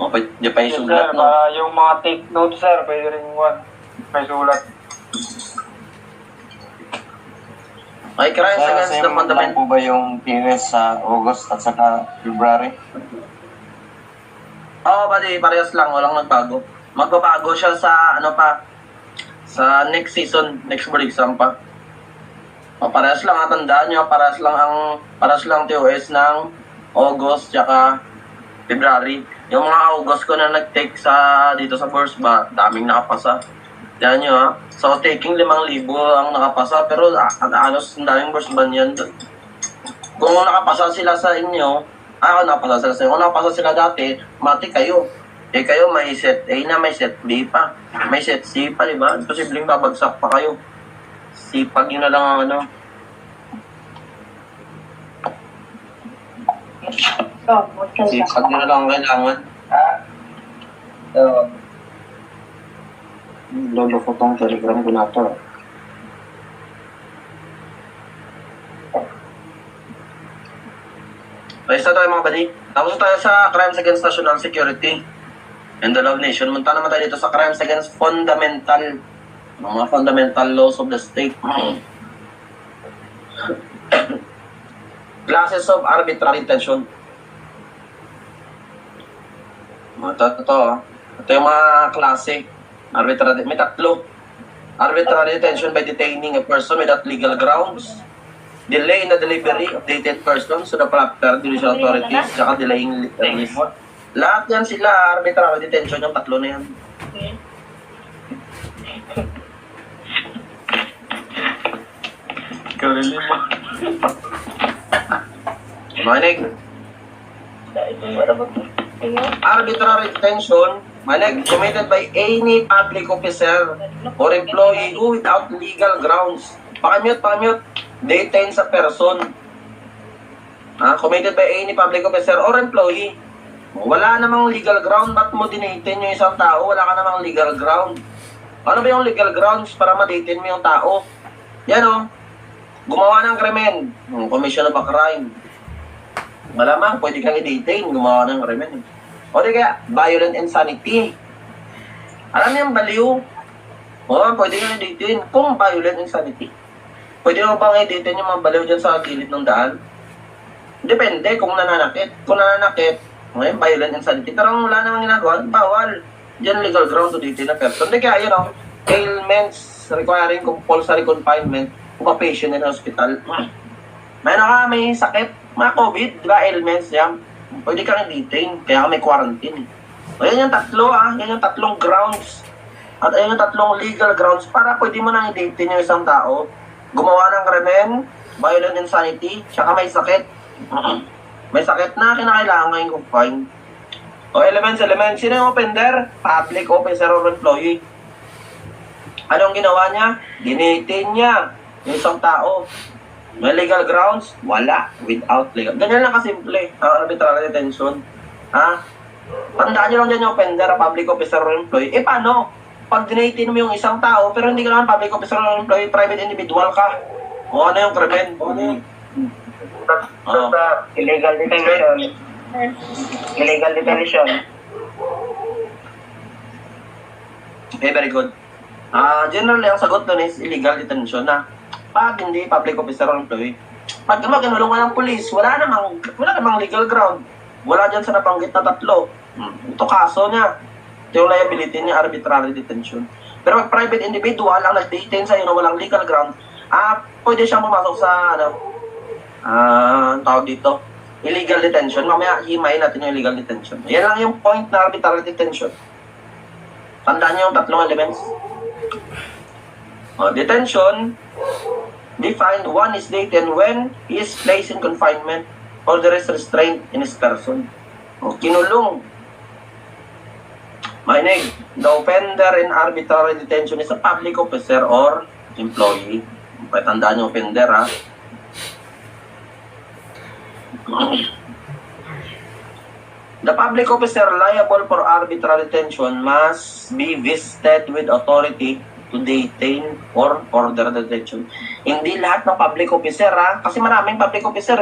O, pwede pa Yes, isulat, sir. no? Yung mga take notes, sir, pwede rin may sulat. Okay, crimes Sir, against the same lang fundamental. po ba yung PNS sa August at saka February? Oo, buddy, parehas lang, walang nagbago. Magbabago siya sa, sa next season, next board exam pa. O, parehas lang, tandaan nyo, parehas lang TOS ng August, tsaka February. Yung mga August ko na nag-take dito sa course ba, daming nakapasa. Yan nyo, ha. So, taking 5,000 ang nakapasa, pero halos ang daming course ban yan. Kung nakapasa sila sa inyo, nakapasa sila sa inyo. Kung nakapasa sila dati, mati kayo. Eh kayo may set A na, may set B pa. May set C pa, di ba? Posibleng babagsak pa kayo. Sipag yun na lang ang Sipag yun na lang ang kailangan. Lolo ko tong telegram ko na to. Ayos na tayo mga buddy. Tapos tayo sa crimes against national security and the law of nation. Munta naman tayo dito sa crimes against mga fundamental laws of the state. Classes of arbitrary detention. Ito yung mga klase. May tatlo. Arbitrary detention by detaining a person without legal grounds. Delay in the delivery of detained persons to the proper judicial authorities, saka delaying release. Lahat yan sila, arbitrary detention, yung tatlo na yan. Kalilima. Manig. Arbitrary detention, committed by any public officer or employee who without legal grounds. Pakamute. Detain sa person. Committed by any public officer or employee. Wala namang legal ground, ba't mo dinetain yung isang tao? Wala ka namang legal ground. Ano ba yung legal grounds para ma-detain mo yung tao? Yan o. Gumawa ng krimen. Commission of a crime. Malamang, pwede kang i-detain, gumawa ng krimen. O di kaya, violent insanity. Alam niyo yung baliw? Pwede kang i-detain kung violent insanity. Pwede mo bang i-detain yung mga baliw dyan sa gilid ng daan? Depende kung nananakit. Kung nananakit, violent insanity. Pero wala namang ginagawa, bawal. Diyan legal ground to detain a person. Hindi kaya, ailments requiring compulsory confinement of a patient in hospital. May sakit, mga COVID, di ba, ailments, yan. Pwede kang i-detain, kaya may quarantine. O yan yung tatlo, yan yung tatlong grounds. At yan yung tatlong legal grounds para pwede mo nang i-detain yung isang tao. Gumawa ng krimen, violent insanity, tsaka may sakit. May sakit na kinakailangan ngayong confine. O elements. Sino yung offender? Public officer or employee. Anong ginawa niya? Dinetain niya yung isang tao. May legal grounds? Wala. Without legal. Ganyan lang kasimple. Arbitrary detention. Tandaan niyo lang dyan yung offender, public officer or employee. Paano? Pag dinetain mo yung isang tao, pero hindi ka naman public officer or employee, private individual ka. O ano yung krimen? Illegal detention. Illegal detention. Okay, very good. Generally, ang sagot doon is illegal detention na. Pag hindi public officer or employee. Pag kinulong ng police, wala namang legal ground. Wala dyan sa nabanggit na tatlo. Ito kaso niya. Ito yung liability niya, arbitrary detention. Pero pag private individual ang nag-detain sa iyo na walang legal ground, pwede siyang pumasok sa, tawag dito, illegal detention. Mamaya, himayin natin yung illegal detention. Yan lang yung point na arbitrary detention. Tandaan niyo yung tatlong elements. Detention, defined, one is detained when he is placed in confinement or there is restraint in his person. Kinulong. Mainig, the offender in arbitrary detention is a public officer or employee. Tandaan yung offender, The public officer liable for arbitrary detention must be vested with authority to detain or order the detention. Hindi lahat ng public officer, kasi maraming public officer,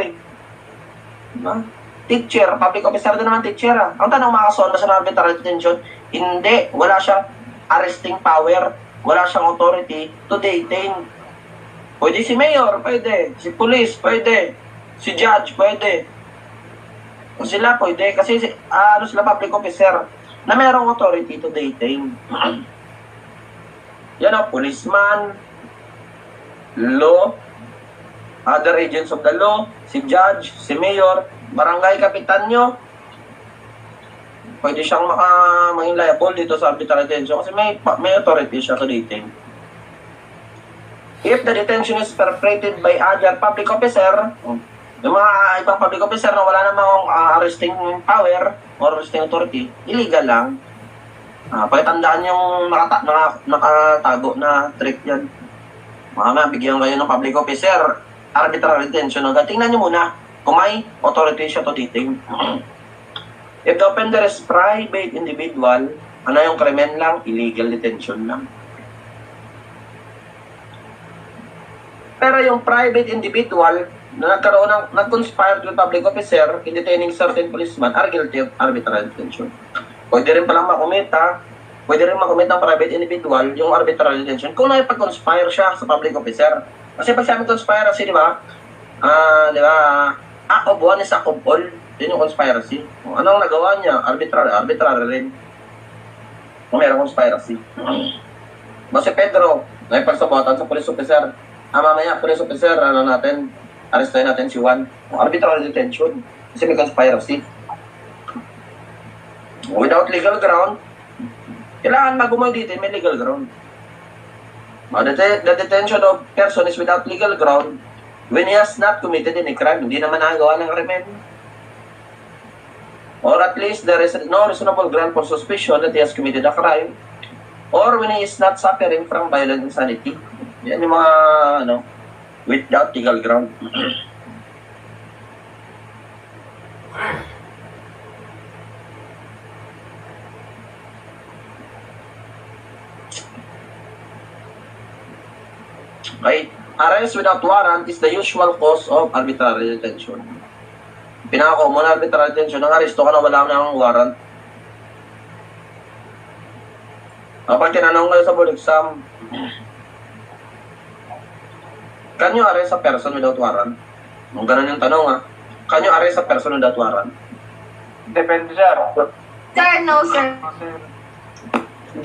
Diba? teacher, public officer din naman teacher. Ang tanong, makakasolve ba siya ng arbitral detention? Hindi. Wala siyang arresting power. Wala siyang authority to detain. Pwede si mayor, pwede. Si police, pwede. Si judge, pwede. O sila, pwede. Kasi sila public officer na mayroong authority to detain. Yan o, policeman, law, other agents of the law, si judge, si mayor, barangay kapitan nyo, pwede siyang maging liable dito sa arbitral detention kasi may authority siya to detain. If the detention is perpetrated by other public officer, yung mga ibang public officer na wala namang arresting power or arresting authority, illegal lang. Pakitandaan yung nakatago na trick yan. Mga bigyan kayo ng public officer, arbitral detention. Tingnan nyo muna kung may authority siya to detain. If the offender is private individual, ano yung krimen lang? Illegal detention lang. Pero yung private individual na nag-conspire with public officer in detaining certain policeman are guilty of arbitrary detention. Pwede rin palang makumit ng private individual yung arbitrary detention kung nakipag-conspire siya sa public officer. Kasi pag sabi conspiracy, di ba? Act of one is act of all. Yun yung conspiracy. Anong nagawa niya? Arbitrary rin. Kung mayroong conspiracy. Si Pedro, nakipagsabotan sa police officer. Mamaya, police officer, arrestuhin natin si Juan. Arbitrary detention. Kasi may conspiracy. Without legal ground, kailangan magumoy dito, may legal ground. The detention of person is without legal ground when he has not committed any crime. Hindi naman nagawa ng krimen. Or at least there is no reasonable ground for suspicion that he has committed a crime. Or when he is not suffering from violent insanity. Yan yung mga, without legal ground. Okay, arrest without warrant is the usual cause of arbitrary detention. Pinaka-common arbitrary detention, ang aresto ka na wala nang warrant. Kapag tinanong kayo sa board exam, can you arrest a person without warrant? Kung ganun yung tanong can you arrest a person without warrant? Depende, sir. Sir, no, sir.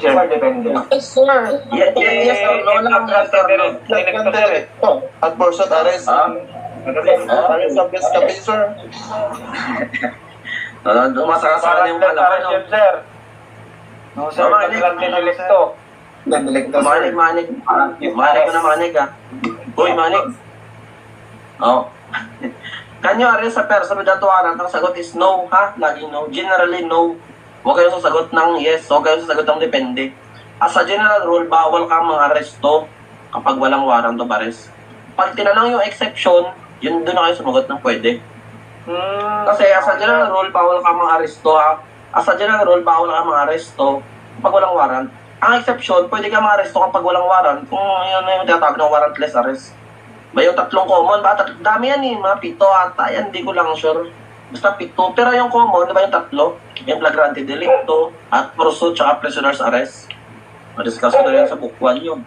Sir, depende. Yes or no lang. Yes or no. At person arrest. Arrest of this kami, sir. Dumasakasaka yung kalaban. Sir. No, sir. Lang dinilikto. Manig ko na manig Uy, manig. Can you arrest a person without warrant? Ang sagot is no, laging no. Generally, no. Huwag kayo sasagot ng yes, huwag kayo sasagot ng depende. As a general rule, bawal kang mga-aresto kapag walang warrant of arrest. Pag tinanong yung exception, yun doon na kayo sumagot ng pwede. Kasi as a general rule, bawal kang mga-aresto As a general rule, bawal kang mga-aresto kapag walang warrant. Ang exception, pwede ka mga-aresto kapag walang warrant kung yun na yung tinatawag ng warrantless arrest. May yung tatlong common, dami yan mga 7 ata, yan, hindi ko lang sure. Basta 7, pero yung common, di ba yung tatlo? Yung flagrante delicto, at pursuit, tsaka prisoner's arrest. Ma-discuss ko na yan sa book 1 yun.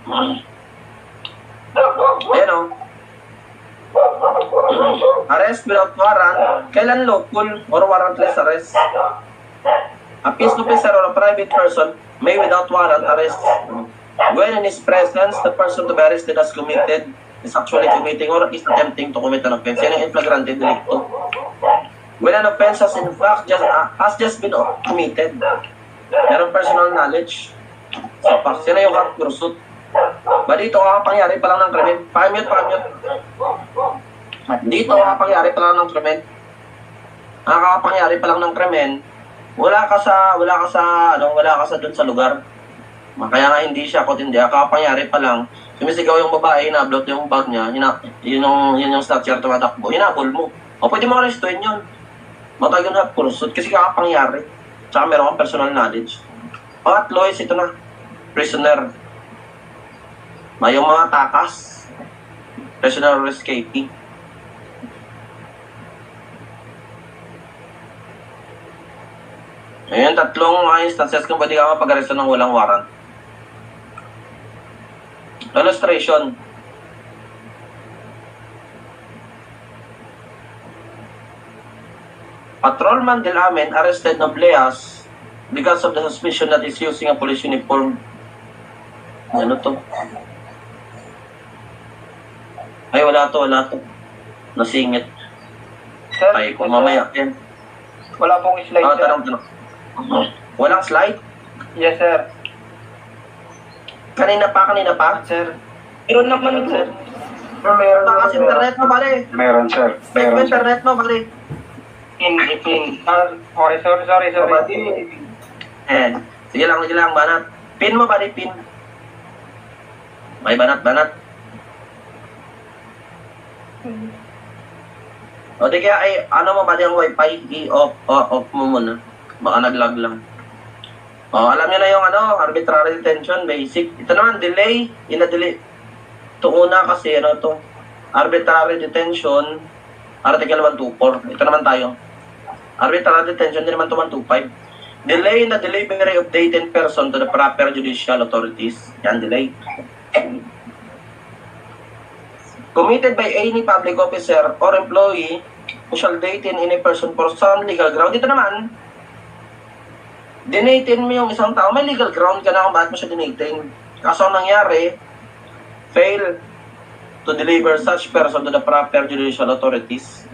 Ayan arrest without warrant, kailan lawful or warrantless arrest? A peace officer or a private person may without warrant arrest when in his presence the person to be arrested has committed, is actually committing or is attempting to commit an offense. Yan ang flagrante delicto. When an offense has in fact just been committed, meron personal knowledge sa facts. Yan yung hot pursuit. Ba dito kakapangyari pa lang ng krimen? Pamute. Dito kakapangyari pa lang ng krimen. Kakapangyari pa lang ng krimen. Wala ka sa doon sa lugar. Kaya nga hindi siya kotindi. Kakapangyari pa lang. Sumisigaw yung babae, hinablot yung bag niya, yun yung snatcher tumatakbo, hinabol mo. O pwede mo arrestuin yun. Matag yun hot pursuit kasi kakapangyari. Tsaka meron kang personal knowledge. Pangatlo is ito na, prisoner. May yung mga takas. Prisoner or escapee. Ayan, tatlong mga instances kung pwede ka mapag-aresto ng walang warrant. Illustration. Patrolman Del Amen arrested Nobleas because of the suspicion that he's using a police uniform. Ano to? Ay, wala to. Nasingit. Sir, Ay, kung mamaya. Yan. wala pong slide, sir. Tanong. Walang slide? Yes, sir. Kanina pa? Sir. Meron naman, sir. Meron. Takas internet mo, pare. Meron, sir. Spec mo internet mo, pare. Pin. Okay, sorry. Sige lang, banat. Pin mo, pare, pin. May banat. O, di kaya, ay, ano mo, pare, ang wifi? I-off mo muna. Baka nag-lag lang. O, alam nyo na yung, arbitrary detention, basic. Ito naman, delay. Delay. Ito una kasi, arbitrary detention, Article 124. Ito naman tayo. Arbitrary detention, hindi naman ito 125. Delay in the delivery of detained person to the proper judicial authorities. Yan, delay. Committed by any public officer or employee who shall detain any person for some legal ground. Dito naman, detain mo yung isang tao, may legal ground ka na kung bakit mo siya detain. Kaso ang nangyari, fail to deliver such person to the proper judicial authorities.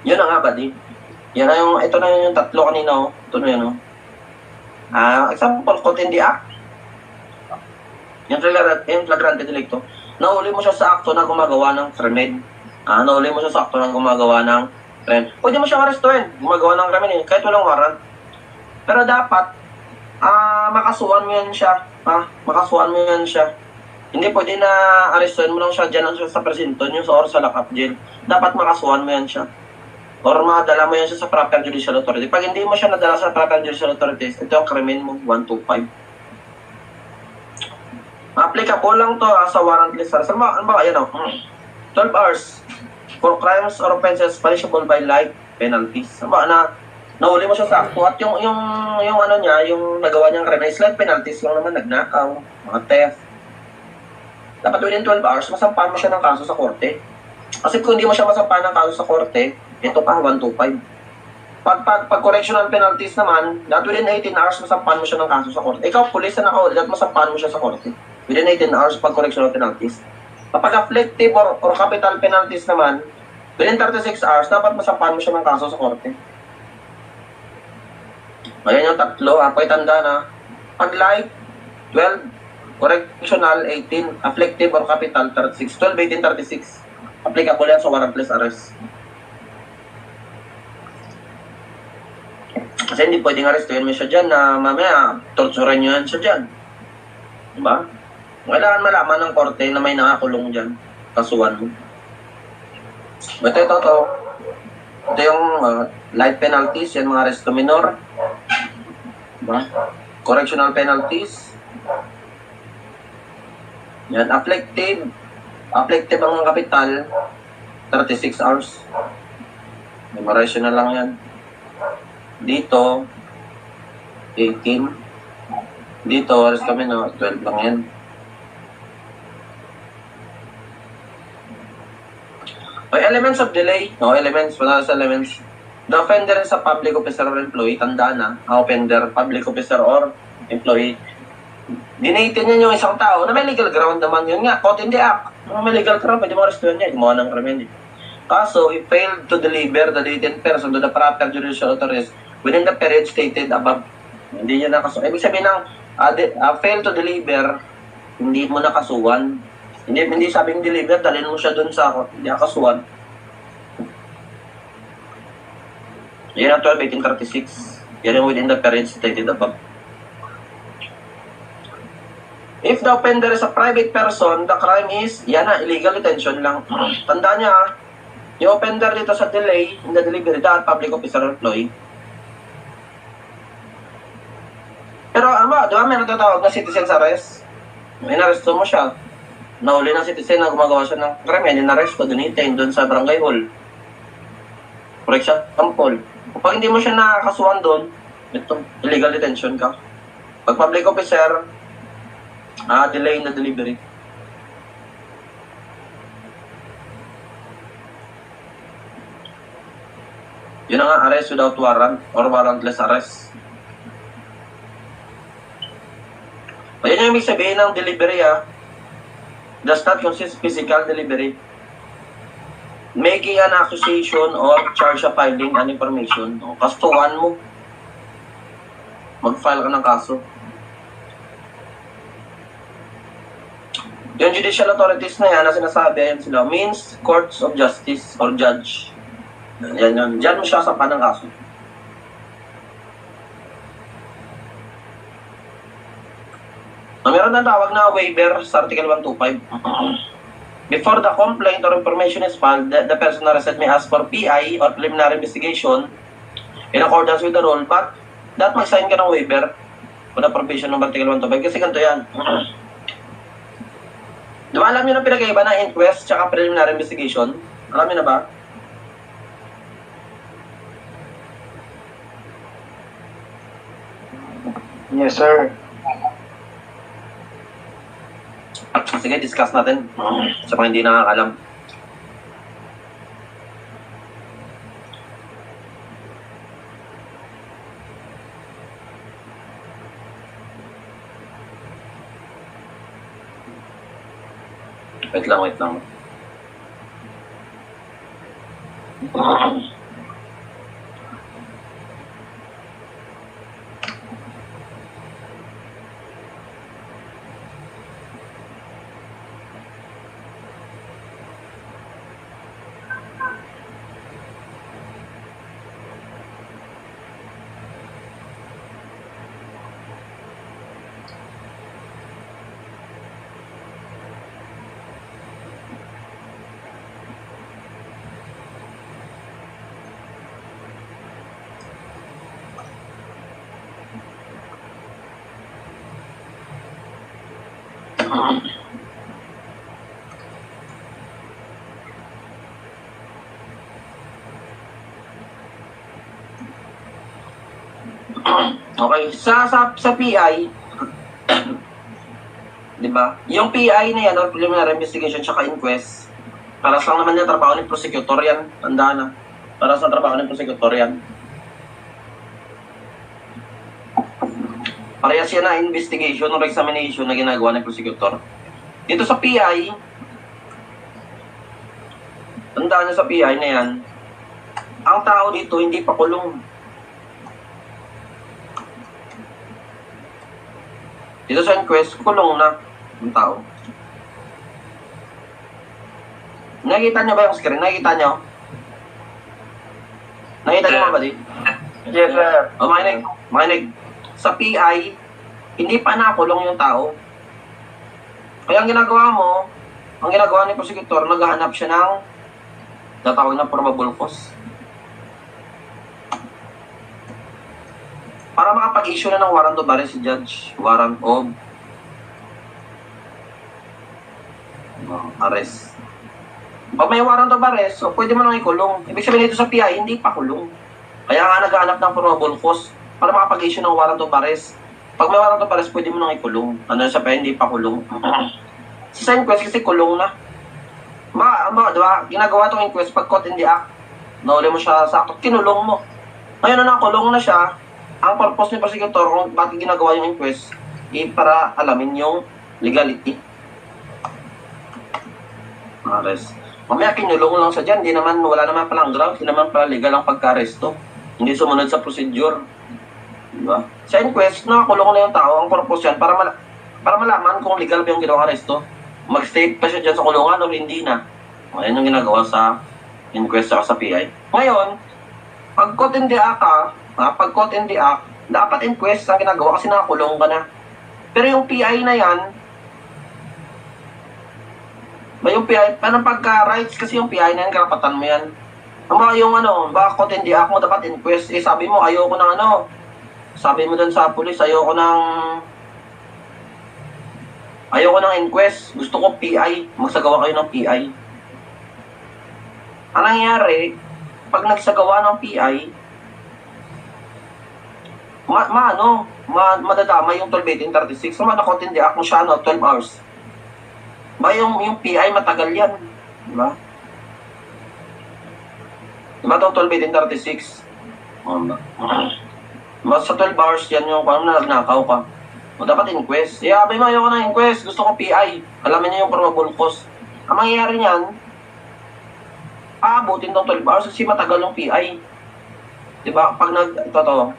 Yun na nga, buddy. Ito na yung tatlo kanina, Ito na yun, example, content the act. Yung flagrante delicto. Nahuli mo siya sa akto na gumagawa ng krimen. Nahuli mo siya sa akto na gumagawa ng krimen. Pwede mo siya arestuhin, gumagawa ng krimen, kahit walang warrant. Pero dapat, makasuhan mo yan siya. Makasuhan mo yan siya. Hindi pwede na arestuhin mo lang siya dyan sa presinto nyo or sa lock-up jail. Dapat makasuhan mo yan siya. Or madala mo yan siya sa proper judicial authority. Pag hindi mo siya nadala sa proper judicial authorities, ito yung krimen mo, 125. Applicable lang to sa warrantless arrest. Ano ba? 12 hours for crimes or offenses punishable by life penalties. Ano ba? Nahuli mo siya sa akto at yung nagawa niyang krimen is life penalties lang naman, nagnakaw, mga theft. Dapat within 12 hours, masampahan mo siya ng kaso sa korte. Kasi kung hindi mo siya masampahan ng kaso sa korte, ito pa, 125. Pag correctional penalties naman, that within 18 hours, masampahan mo siya ng kaso sa korte. Ikaw, police na nakahuli, at masampahan mo siya sa korte. Within 18 hours, pag correctional penalties. Kapag afflictive or capital penalties naman, within 36 hours, dapat masampahan mo siya ng kaso sa korte. Ayan yung tatlo, pakitanda na. Pag life, 12, correctional, 18, afflictive or capital, 36. 12, 18, 36. Applicable yan sa warrantless arrest. Kasi hindi pwedeng arrestuhin mo siya dyan na mamaya, torturan nyo yan siya dyan. Diba? Kailangan malaman ng korte na may nakakulong dyan. Kasuhan mo. Ito yung life penalties, yan mga arresto minor. Diba? Correctional penalties. Yan, afflictive. Afflictive ang kapital, 36 hours. Memorize na lang yan. Dito, 18. Dito, oras kami, 12 lang yan. Okay, elements of delay. Wala sa elements. The offender is a public officer or employee. Tandaan na, offender, public officer or employee. Dinaitin niya yung isang tao na may legal ground naman yun nga. Caught in the act. May legal ground, pwede mo arrestuhan niya. Gumawa ng krimen. Kaso, he failed to deliver the detained person to the proper judicial authorities within the period stated above. Hindi niya nakasuhan. Ibig sabihin ng fail to deliver, hindi mo nakasuhan. Hindi sabing deliver, dalhin mo siya dun sa hindi nakasuhan. Yan ang 12, 1836. Yan yung within the period stated above. If the offender is a private person, the crime is, illegal detention lang. Tandaan niya, yung offender dito sa delay, in the delivery, dahil public officer or employee. Pero di ba meron tatawag na citizen's arrest? Inaresto mo siya. Nahuli ng citizen na gumagawa siya ng crime, inaresto, dunitain doon sa barangay hall. For example, Kapag hindi mo siya nakakasuhan doon, ito, illegal detention ka. Pag public officer, delay in the delivery. Yun ang arrest without warrant or warrantless arrest. Ayan yung ibig sabihin ng delivery does not consist physical delivery. Making an accusation or charge of filing an information. Kastuhan mo. Mag-file ka ng kaso. Yung judicial authorities na yan na sinasabi, yan sila, means courts of justice or judge. Yan yun. Diyan mo siya sa panang kaso. Meron na tawag na waiver sa Article 125. Before the complaint or information is filed, the person arrested may ask for PI or preliminary investigation in accordance with the rule, but that mag-sign ka ng waiver for the provision ng Article 125 kasi ganito yan. Di ba alam nyo na pinag-iba na inquest tsaka preliminary investigation? Alam nyo na ba? Yes, sir. Sige, discuss natin sa mga hindi nakakalam. Wait lang. Okay, sa PI, di ba? Yung PI na yan, or preliminary investigation, tsaka inquest, para sa naman yung trabaho ni prosecutor yan, tandaan na. Para sa trabaho ni prosecutor yan. Parehas yan na investigation or examination na ginagawa ng prosecutor. Dito sa PI, tandaan nyo sa PI na yan, ang tao dito hindi pa kulong. Dito sa inquest, kulong na ang tao. Nakikita nyo ba yung screen? Nakikita nyo? Nakikita nyo ba di? Yes, sir. O, makinig. Sa PI, hindi pa nakulong yung tao. Kaya ang ginagawa ni prosecutor, naghahanap siya ng tatawag na probable cause. Para makapag-issue na ng warrant of arrest si judge. Warrant of arrest. Pag may warrant of arrest, so pwede mo nang ikulong. Ibig sabihin dito sa PI, hindi pa kulong. Kaya nga naghahanap ng probable cause para makapag-issue ng warrant of arrest. Pag may warrant of arrest, pwede mo nang ikulong. Ano sa PI, hindi pa kulong. Sa inquest kasi kulong na. Diba? Ginagawa itong inquest pag caught in the act. Nahuli mo siya sa act, kinulong mo. Ngayon na nakulong na siya, ang purpose ni prosecutor kung bakit ginagawa yung inquest para alamin yung legality. Arrest. Mamaya kinulong lang sa dyan, wala naman palang ground, hindi naman pala legal ang pagka-arresto. Hindi sumunod sa procedure. Diba? Sa inquest, nakakulong na yung tao, ang purpose yan para malaman kung legal ba yung ginawang aresto. Mag-stay pa siya dyan sa kulungan o hindi na. Ayan yung ginagawa sa inquest sa PI. Ngayon, pag caught in the act pag caught in the act, dapat inquest ang ginagawa kasi nakakulong ka na. Pero yung PI na yan, yung PI, parang pagka-rights kasi yung PI na yan, karapatan mo yan. Yung baka caught in the act mo, dapat inquest. Sabi mo, ayoko ng sabi mo dun sa police, ayoko ng inquest. Gusto ko PI. Magsagawa kayo ng PI. Ang nangyari, pag nagsagawa ng PI, madadama yung 12-18-36. So, manakotindi ako siya, 12 hours. Yung PI, matagal yan. Diba? Diba itong 12-18-36? Mas sa 12 hours yan yung kung ano nagnakaw ka. O dapat inquest. Abay mo, ayoko na inquest. Gusto ko PI. Alamin niyo yung probable cause. Ang mangyayari niyan, aabutin tong 12 hours kasi matagal yung PI. Diba? Pag ito to.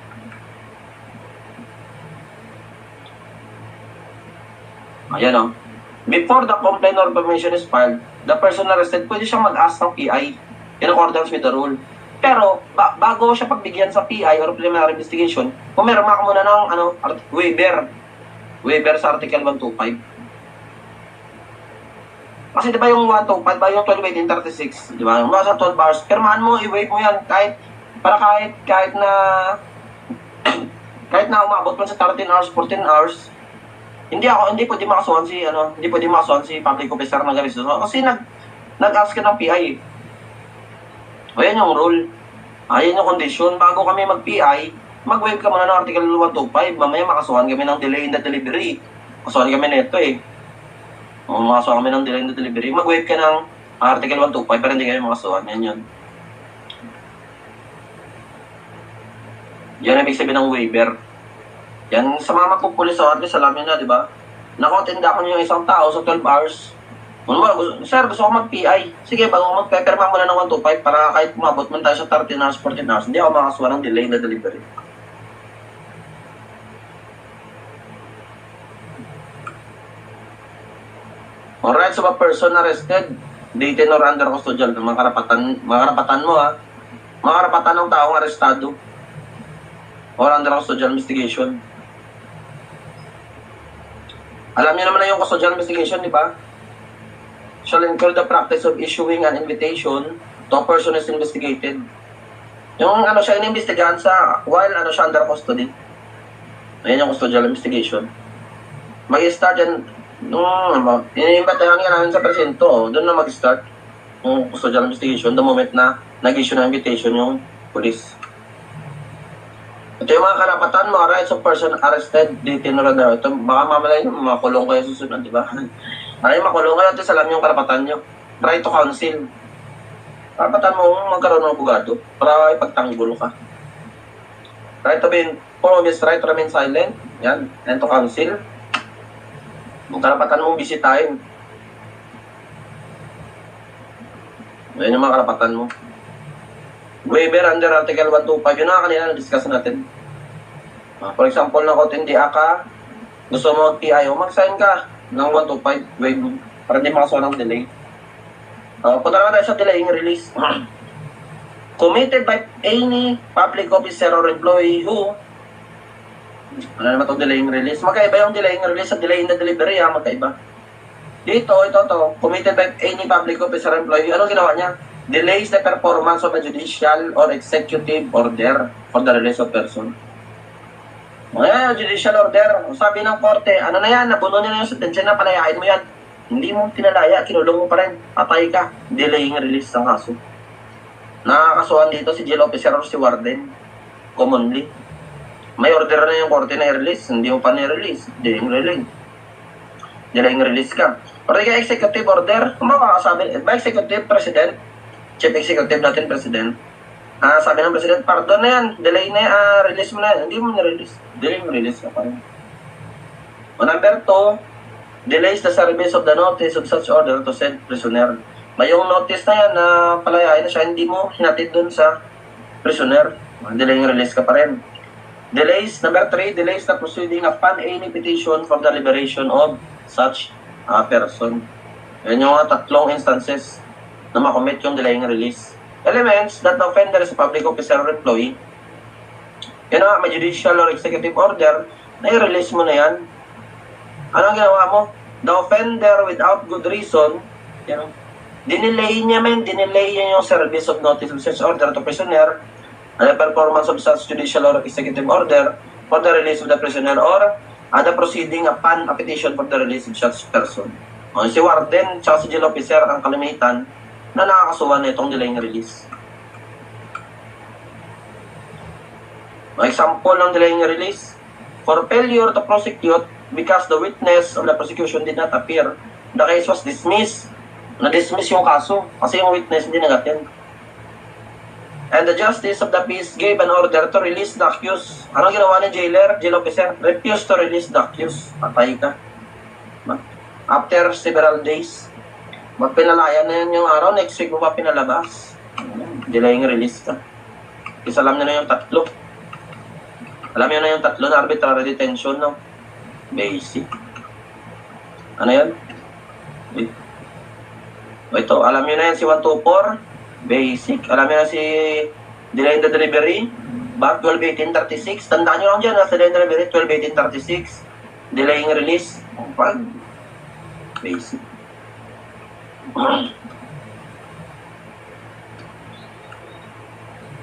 Ayan o. Before the complaint or information is filed, the person arrested, pwede siyang mag-ask ng PI in accordance with the rule. Pero, bago siya pagbigyan sa PI or preliminary investigation, pumirma ka muna ng waiver. Waiver sa Article 125. Kasi diba yung 125, ba yung 12-18-36, diba? Yung mga sa 12 hours, pirmahan mo, i-waive mo yan kahit na kahit na umabot mo sa 13 hours, 14 hours, hindi pwede makasuhan si public officer ng ganito. Kasi nag-ask ka ng PI. O yan yung rule. Ayan yung condition. Bago kami mag-PI, mag-waive ka muna ng Article 125. Mamaya makasuhan kami ng delay in the delivery. Makasuhan kami nito eh. Makasuhan kami ng delay in the delivery. Mag-waive ka ng Article 125 pero hindi kami makasuhan. Yan yun. Yan ang ibig sabihin ng waiver. Yan, sa mga magpupulis sa at least alam nyo na, di ba? Nakotinda ko yung isang tao sa 12 hours. Sir, gusto ko mag-PI. Sige, bago ko magpeperma mo na ng 125 para kahit umabot man tayo sa 13 hours, 14 hours, hindi ako makasuha ng delay na delivery. Alright, so a person arrested, detained or under custodial, mga karapatan mo ha. Mga karapatan ng taong arestado or under custodial investigation. Alam niyo naman na yung custodial investigation, di ba? Shall include the practice of issuing an invitation to a person is investigated. Yung siya inimbestigahan sa while siya under custody. Ayan yung custodial investigation. Mag-start yan iniimbatahan nga namin sa presinto, doon na mag-start yung custodial investigation the moment na nag-issue ng invitation yung police. Ito yung mga karapatan mo, rights of person arrested, detained or under. Ito, baka mamalay nyo, makulong kayo susunod, di ba? Ay, makulong kayo, at alam nyo yung karapatan nyo. Right to counsel. Karapatan mo magkaroon ng abogado para ipagtanggol ka. Right to be informed, right to remain silent. Yan, and to counsel. Yung karapatan mong bisitahin. Yan yung mga karapatan mo. Waiver under Article 125, yun na kanina na-discuss natin. For example, nakotindy ka, gusto mo mag-PI, mag-sign ka ng 125, waive mo, para hindi makasuha ng delay. Punta naman tayo sa delaying release. Committed by any public officer or employee who, ano naman itong delaying release? Magkaiba yung delaying release sa delay in the delivery, magkaiba. Dito, committed by any public officer or employee, ano ginawa niya? Delays the performance of a judicial or executive order for the release of person. Ngayon, judicial order, sabi ng korte, ano na yan, nabuno niya na yung sentensya na palayain mo yan. Hindi mo pinalaya, kinulong mo pa rin, patay ka, delaying release ng kaso. Nakakasuhan dito si jail officer or si warden, commonly. May order na yung korte na i-release, hindi mo pa ni-release, delaying release ka. Pero yung executive order, kung makakasabi, ba executive president, chief executive natin, president. Sabi ng president, pardon na yan, delay na yan, release mo na yan. Hindi mo na-release. Delay mo release ka pa rin. Number 2, delays the service of the notice of such order to said prisoner. May yung notice na yan na palayain na siya, hindi mo hinatid dun sa prisoner. Delay release ka pa rin. Delays, number 3, delays the proceeding upon any petition for the liberation of such person. Yan yung tatlong instances na makomit yung delaying release. Elements that the offender is a public officer or employee. Yan nga, may judicial or executive order, na i-release mo na yan. Anong ginawa mo? The offender without good reason, dinelay niya yung service of notice of such order to prisoner and the performance of such judicial or executive order for the release of the prisoner or the proceeding upon a petition for the release of such person. Si warden, tsaka si jail officer ang kalimitan na nakakasuhan na itong delaying release. Example ng delaying release. For failure to prosecute because the witness of the prosecution did not appear, the case was dismissed. Na-dismiss yung kaso kasi yung witness hindi nag-attend. And the justice of the peace gave an order to release the accused. Anong ginawa ng jail officer? Refused to release the accused. Patay ka. After several days, magpinalaya na yun yung araw, next week mo pa pinalabas. Delaying release ka. Isa alam nyo na yung tatlo. Alam nyo na yung tatlo na arbitrary detention, no? Basic. Ano yan? Wait. Ito, alam nyo na yan si 124. Basic. Alam nyo na si delay in the delivery. Back 12-18-36. Tandaan nyo lang dyan, nasa delay in the delivery, 12-18-36. Delaying release. Pag. Basic.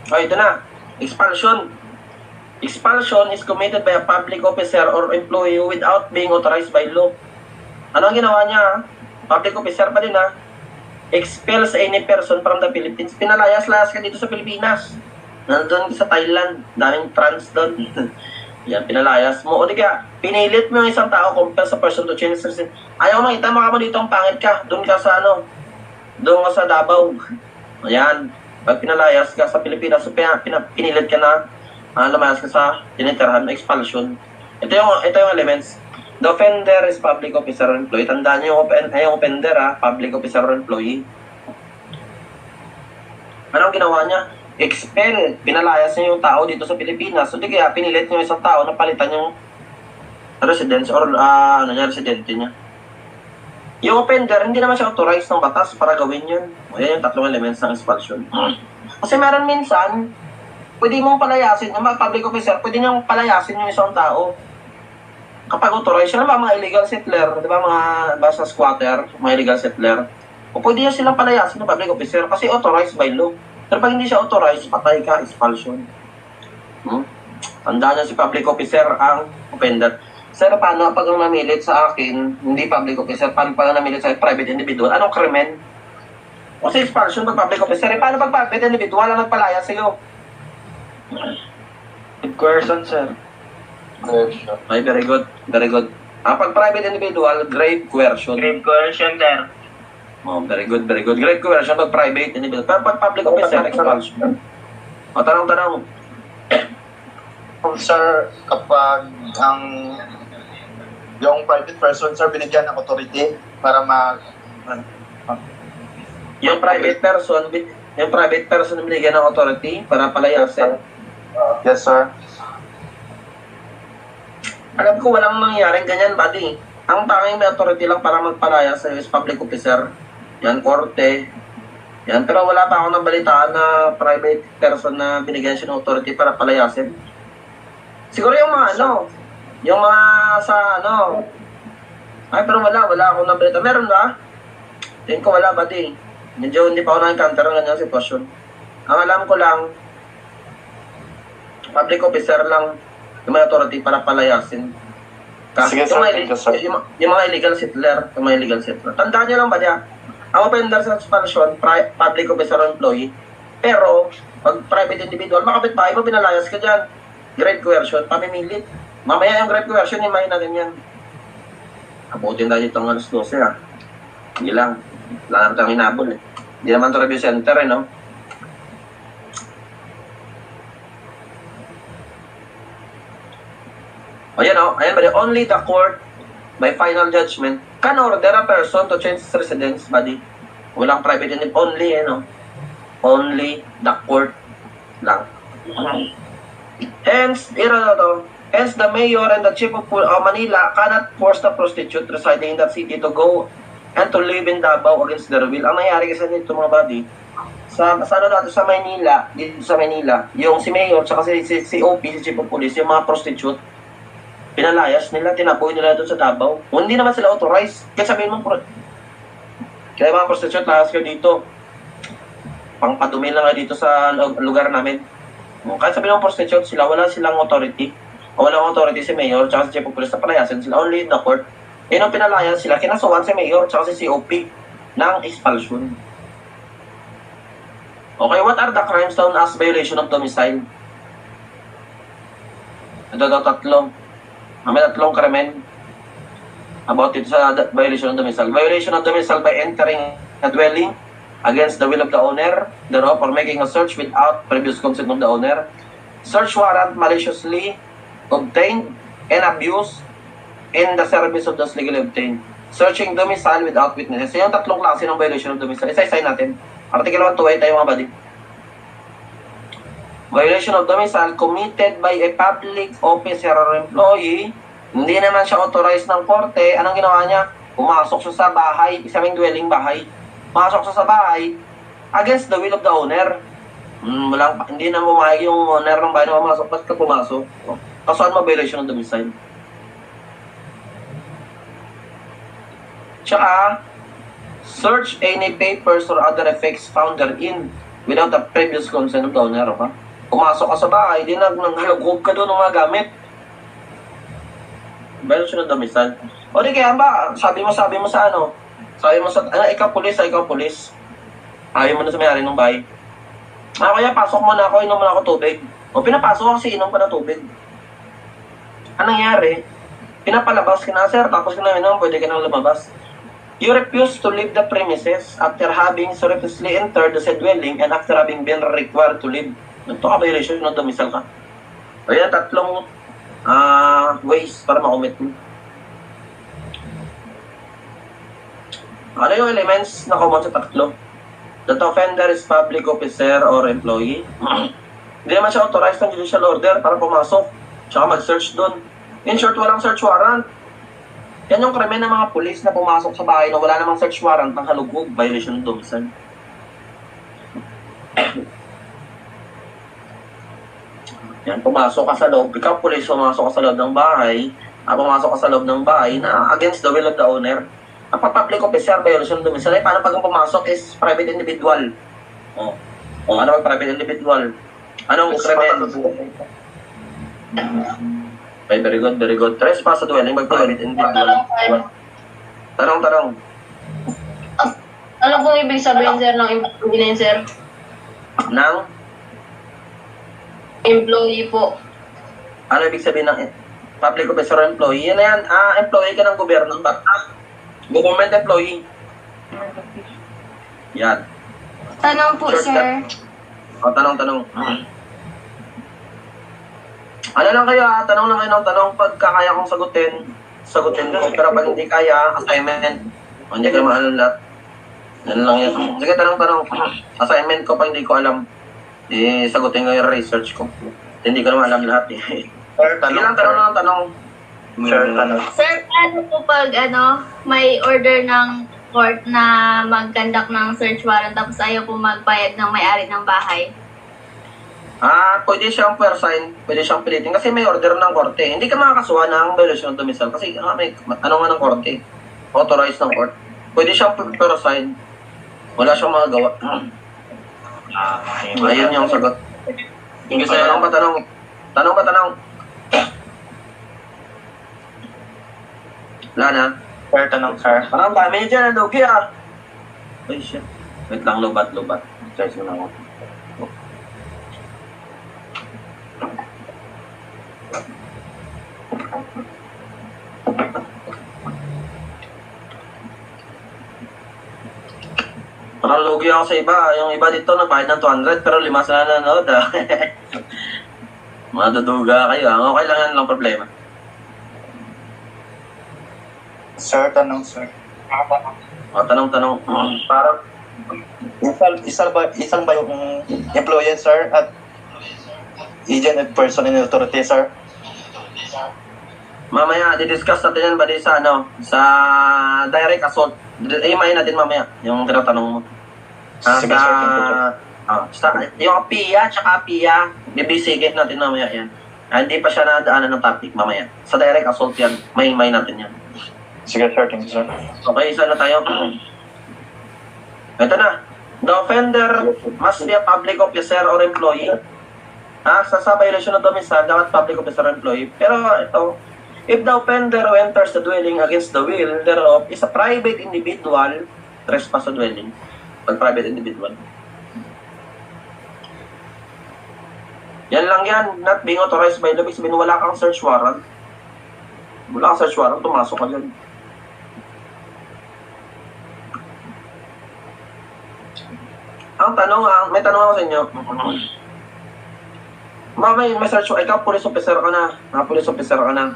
Oh, ito na. Expulsion. Expulsion is committed by a public officer or employee without being authorized by law. Ano ang ginawa niya? Public officer pa din ha. Expels any person from the Philippines. Pinalayas-layas ka dito sa Pilipinas. Nandun sa Thailand. Daming trans doon. Yan, pinalayas mo. O di kaya, pinilit mo yung isang tao compel sa person to change residence. Ayaw makita mo dito ang pangit ka. Doon ka sa ano? Doon ka sa Davao. Ayan. Pag pinalayas ka sa Pilipinas, so pinilit ka na lumayas ka sa tinitirahan, expulsion. Ito yung elements. The offender is public officer or employee. Tandaan niyo yung offender public officer or employee. Anong ginawa niya? Expel. Pinalayas niya yung tao dito sa Pilipinas. So di kaya pinilit niyo isang tao na palitan yung residence or residente niya. Yung offender, hindi naman siya authorized ng batas para gawin yun. O yan yung tatlong elements ng expulsion. Kasi meron minsan, pwede mong palayasin, yung mga public officer, pwede niyong palayasin yung isang tao. Kapag authorized, yun ba mga illegal settler, di ba mga basta squatter, mga illegal settler, o pwede nyo silang palayasin ng public officer kasi authorized by law. Pero pag hindi siya authorized, patay ka, expulsion. Tandaan niya si public officer ang offender. Sir, paano pag namilit sa akin, hindi public officer, paano pag namilit sa private individual, anong krimen? Kasi expulsion pag public officer, paano pag private individual ang nagpalaya sa'yo? Coercion, sir. Ay, very good, very good. Pag private individual, grave coercion. Grave coercion, sir. Oh, very good, very good. Grave coercion pag private individual. Pero pag public officer, expulsion. O, tanong-tanong. Sir, kapag yung private person, sir, binigyan ng authority para Yung private person binigyan ng authority para palayasin. yes, sir. Alam ko walang nangyaring ganyan, buddy. Ang tanging may authority lang para magpalaya sa is public officer. Yan, korte. Yan, pero wala pa ako nabalitaan na private person na binigyan siya ng authority para palayasin. Siguro yung mga yung mga sa ay, pero wala akong nabalita. Meron ba? Tingin ko wala, buddy. Medyo hindi pa ako na-encounter ng ganyang sitwasyon. Ang alam ko lang, public officer lang yung may authority para palayasin. Kasi Sige, sir. yung mga illegal settler, Tandaan nyo lang ba niya? Ang offender sa expulsion, public officer or employee, pero pag private individual, makapit-bahay mo, pinalayas ka dyan. Grave coercion, pamimilit. Mamaya yung grave coercion, himayin na ganyan. Abutin tayo dito ng alas 12 Hindi lang. Wala naman tayong hinabol Hindi naman ito review center no? Ayan ba? Only the court, by final judgment, can order a person to change his residence, buddy. Walang private unit. Only, Only the court lang. Hence, hence the mayor and the chief of Manila cannot force the prostitute residing in that city to go and to live in Davao against their will. Ang nangyari kasi nito mga buddy, sa Manila, yung si mayor, tsaka si OP, si chief of police, yung mga prostitute, pinalayas nila, tinaboy nila doon sa Davao. Hindi naman sila authorized. Kaya sabihin mo, kaya mga prostitute, lahas kayo dito. Pangpadumi lang dito sa lugar namin. Kahit sabihin mo prostitute sila, wala silang authority. O walang authority si mayor, tsaka si chief of police na palayasin sila. Only in the court. Nung pinalayan sila, kinasuhan si mayor, tsaka si COP ng expulsion. Okay, what are the crimes known as violation of domicile? Ito daw tatlo. May tatlong krimen about it sa violation of domicile. Violation of domicile by entering a dwelling against the will of the owner, thereof, or making a search without previous consent of the owner. Search warrant maliciously obtained and abused in the service of those legally obtained. Searching domicile without witnesses. So yung tatlong klase ng violation of domicile. Isa-isay natin. Article 128 tayo mga buddy. Violation of domicile committed by a public officer or employee. Hindi naman siya authorized ng korte. Anong ginawa niya? Pumasok siya sa bahay, isang dwelling bahay. Pumasok siya sa bahay against the will of the owner. Hindi na pumayag yung owner ng bahay na pumasok. Ba't ka pumasok? Kasuhan mo violation of domicile. Tsaka, search any papers or other effects found therein without the previous consent of the owner. Ha? Pumasok ka sa bahay, di naghalugog ka doon ng mga gamit. Violation of domicile. O di kaya ba, sabi mo sa ikaw pulis. Ayaw mo na sa may-ari ng bahay. Kaya pasok mo na ako, inom mo na ako tubig. O pinapasok kasi inom pa ng tubig. Anong nangyari? Pinapalabas ka na, sir, tapos ka na inom, pwede ka nang lumabas. You refuse to leave the premises after having surreptitiously entered the said dwelling and after having been required to leave. Ito ka violation ng domicile ka. O yan, tatlong ways para makomit mo. Ano yung elements na common sa tatlo? That offender is public officer or employee. Hindi naman siya authorized ng judicial order para pumasok. Tsaka mag-search doon. In short, walang search warrant. Yan yung krimen ng mga pulis na pumasok sa bahay na wala namang search warrant ng halugog, violation ng domicile. Yan, pumasok ka sa loob. Ikaw pulis, pumasok ka sa loob ng bahay. Pumasok ka sa loob ng bahay na against the will of the owner. Ang public officer, violation ng domicile. Paano pag ang pumasok is private individual? Ano pag private individual? Anong krimen? Okay, very good, very good. Trespass sa dwelling by private individual. Tanong. Ano kung ibig sabihin, sir, ng employee, sir? Nang? Employee po. Ano ibig sabihin ng public officer or employee? Yan na yan. Employee ka ng gobyerno. Government employee. Yan. Tanong po, Sure, sir. Tanong. Ano lang kayo tanong lang kayo ng tanong. Pagka kaya kong sagutin ko. Pero pag hindi kaya, assignment. Hindi ka maalam lahat. Yan lang yan. Sige, tanong. Assignment ko pag hindi ko alam. Sagutin ko yung research ko. Hindi ko naman alam lahat eh. Sir, Sige lang, tanong. Sir, tanong. Sir, ano po pag may order ng court na mag-conduct ng search warrant tapos ayaw po magpayag ng may-ari ng bahay? Pwede siyang persign, pwede siyang pilitin kasi may order ng korte. Hindi ka makakasuhan ng violation ng domicile kasi ano nga ng korte? Authorized ng court. Pwede siyang persign. Wala siyang magagawa. Ayun yung sagot. Tanong ba tanong? Wala na. Sir, tanong, sir. Parang dami niya dyan, ang lugi Ay, shit. Wait lang, lubat. Charge mo na ako. Parang lugi ako sa iba. Yung iba dito nagbayad ng 200 pero 5 sila nanonood Matuduga kayo Okay lang yan, lang problema. Sir, tanong, sir. Tanong. Parang, isang ba yung employee, sir, at agent and person in authority, sir? Mamaya, di-discuss natin yan ba sa direct assault. Imayin natin mamaya, yung tinatanong mo. Sige, sir. Yung PIA, tsaka PIA, bibisigit natin mamaya yan. Hindi pa siya nadaanan ng topic mamaya. Sa direct assault yan, may natin yan. Sige, sir. Thank you, sir. Okay, isa na tayo. Ito na. The offender must be a public officer or employee. Sa violation of domicile, dapat public officer or employee. Pero ito, if the offender who enters the dwelling against the will thereof is a private individual, trespass sa dwelling. Pag private individual. Yan lang yan, not being authorized by law. Ibig sabihin, wala kang search warrant. Wala kang search warrant, pumasok ka dyan. Ang tanong, may tanong ako sa inyo. May search warrant, ikaw police officer ka na. Police officer ka na.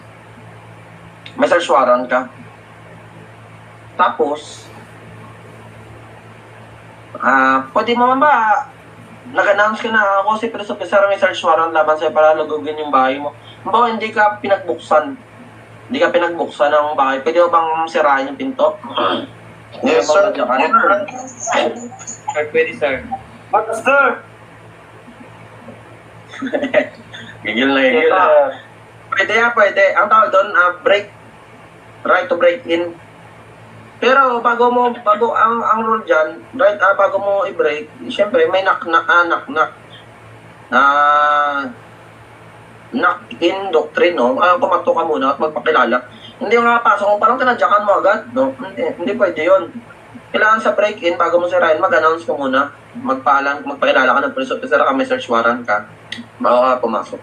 May search warrant ka. Tapos, pwede mo ba, nag-announce ka na ako si police officer may search warrant laban sa'yo para lugugin yung bahay mo. Ba, hindi ka pinagbuksan. Hindi ka pinagbuksan ng bahay. Pwede mo bang sirain yung pinto? Yes, sir. Sir, pwede, sir. But, sir! Gigil na gigil. Pwede pwede. Ang tawag doon, break. Right to break in. Pero bago ang rule dyan, right, bago mo i-break, siyempre may knock in doctrine, no? Pumato ka muna at magpakilala. Hindi nga pasok mo, parang tinadyakan mo agad, no? Hindi pwede yun. Kailangan sa break-in, bago mo sirain, mag-announce ko muna. Magpakilala ka ng police officer ka, may search warrant ka, bago ka pumasok.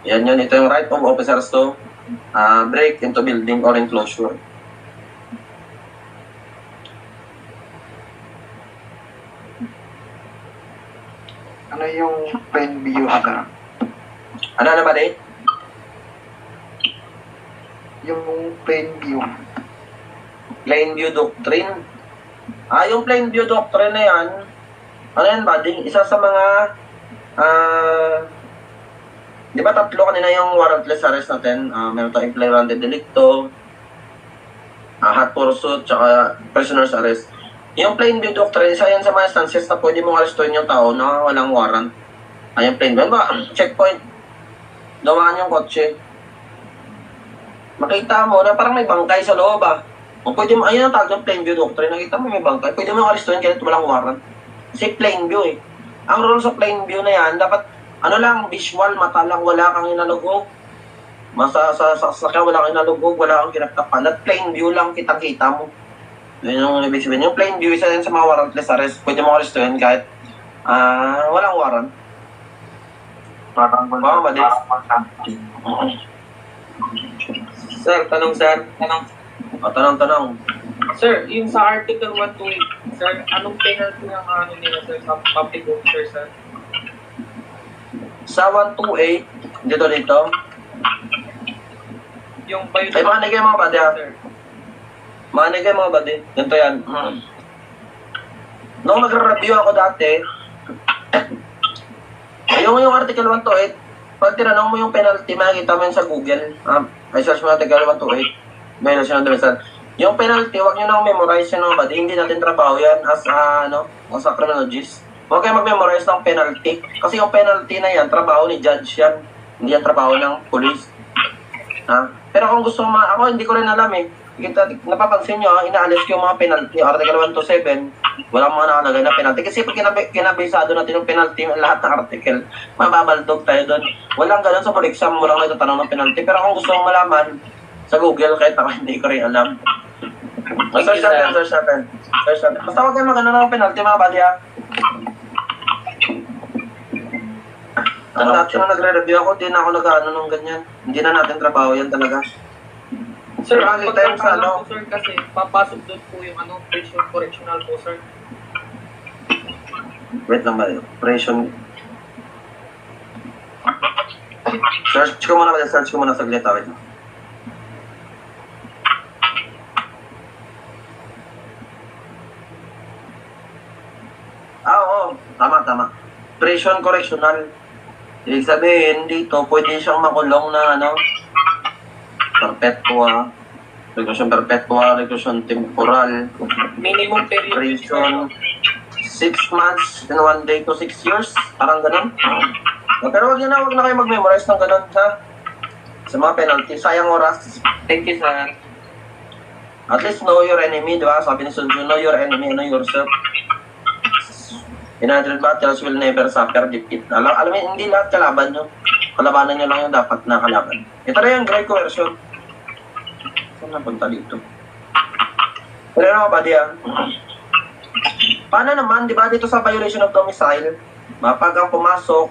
Yan yun, ito yung right of officers to break into building or enclosure. Ano yung plain view na? Ano ba, Dave? Yung plain view. Plain view doctrine. Yung plain view doctrine na yan, ano yan, buddy? Isa sa mga, di ba tatlo kanina yung warrantless arrest natin? Meron tayong flagrante delicto, hot pursuit, tsaka prisoner's arrest. Yung plain view doctrine, isa yan sa mga instances na pwede mong arrestuin yung tao na walang warrant. Yung plain view. Ba, checkpoint. Dawaan yung kotse. Makita mo na parang may bangkay sa loob, O pwede mo, ayun ang tawag ng plain view doctrine. Nakita mo may bangkay. Pwede mo arrestuin kahit walang warrant. Kasi plain view Ang rule sa plain view na yan, dapat, visual, mata lang, wala kang inalugog. Sa sasakyan, wala kang inalugog, wala kang kinaktapan. At plain view lang, kitang-kita mo. Yun yung ibig sabihin. Yung plain view, isa yan sa mga warrantless arrest. Pwede mo arrestuin kahit walang warrant. Parang ba, Des? Sir, tanong, sir. Tanong. Sir, yung sa Article 128, sir, anong penalty ng nila, sir, sa public officer, sir? Sa 128, dito. Yung violation, Ay, makinig kayo mga bady, sir. Makinig kayo mga bady. Ganito yan. Nung nagre-review ako dati, yung Article 128, pag tinanong mo yung penalty, makikita mo yun sa Google. Ay, search mo Article 128. Violation of domicile. Yung penalty, huwag nyo nang memorize yun mga bady. Hindi natin trabaho yan as a criminologist. Huwag kayo mag-memorize ng penalty. Kasi yung penalty na yan, trabaho ni judge yan. Hindi yan trabaho ng police. Pero kung gusto mo, ako hindi ko rin alam napapansin nyo, inaalis ko yung mga penalty. Article 127, walang mga nakalagay na penalty. Kasi pag kinabisado natin yung penalty, lahat ng article, mababaldog tayo doon. Walang ganun sa full exam, walang nagtatanong ng penalty. Pero kung gusto mong malaman, sa Google, kahit ako hindi ko rin alam. Search natin. Basta huwag kayo magano ng penalty mga bali Ang dati nung nagre-review ako, hindi na ako nag-ano nung ganyan. Hindi na natin trabaho yan talaga. Sir, Lagi tayong sa sir, kasi papasok doon po yung prison correctional po, sir. Wait lang ba? Operation. Search ko muna saglit. Wait lang. Oo. Tama. Prison correctional. Ibig sabihin, dito, pwede siyang makulong na, perpetua, reclusion temporal, Minimum period. prison, 6 months and 1 day to 6 years. Parang ganun. Pero wag na kayo mag-memorize ng ganun, sa mga penalty. Sayang oras. Thank you, sir. At least know your enemy, di ba? Sabi ni Sun Tzu, know your enemy, know yourself. In 100 battles will never suffer defeat. Alam mo, hindi lahat kalaban nyo. Kalabanan nyo lang yung dapat na kalaban. Ito na yung Great Coercion. Saan napunta dito? Pero ano ba diyan? Paano naman, di ba dito sa violation of domicile, Mapag ang pumasok,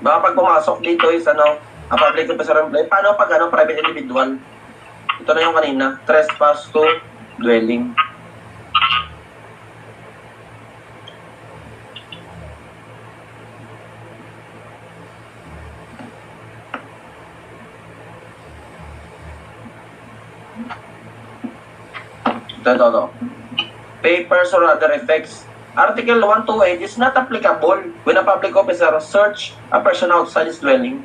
baka pag pumasok dito is ano, ang public officer employee, paano pag ano, private individual? Ito na yung kanina, trespass to dwelling. Ito. Papers or other effects. Article 128 is not applicable when a public officer search a person outside his dwelling.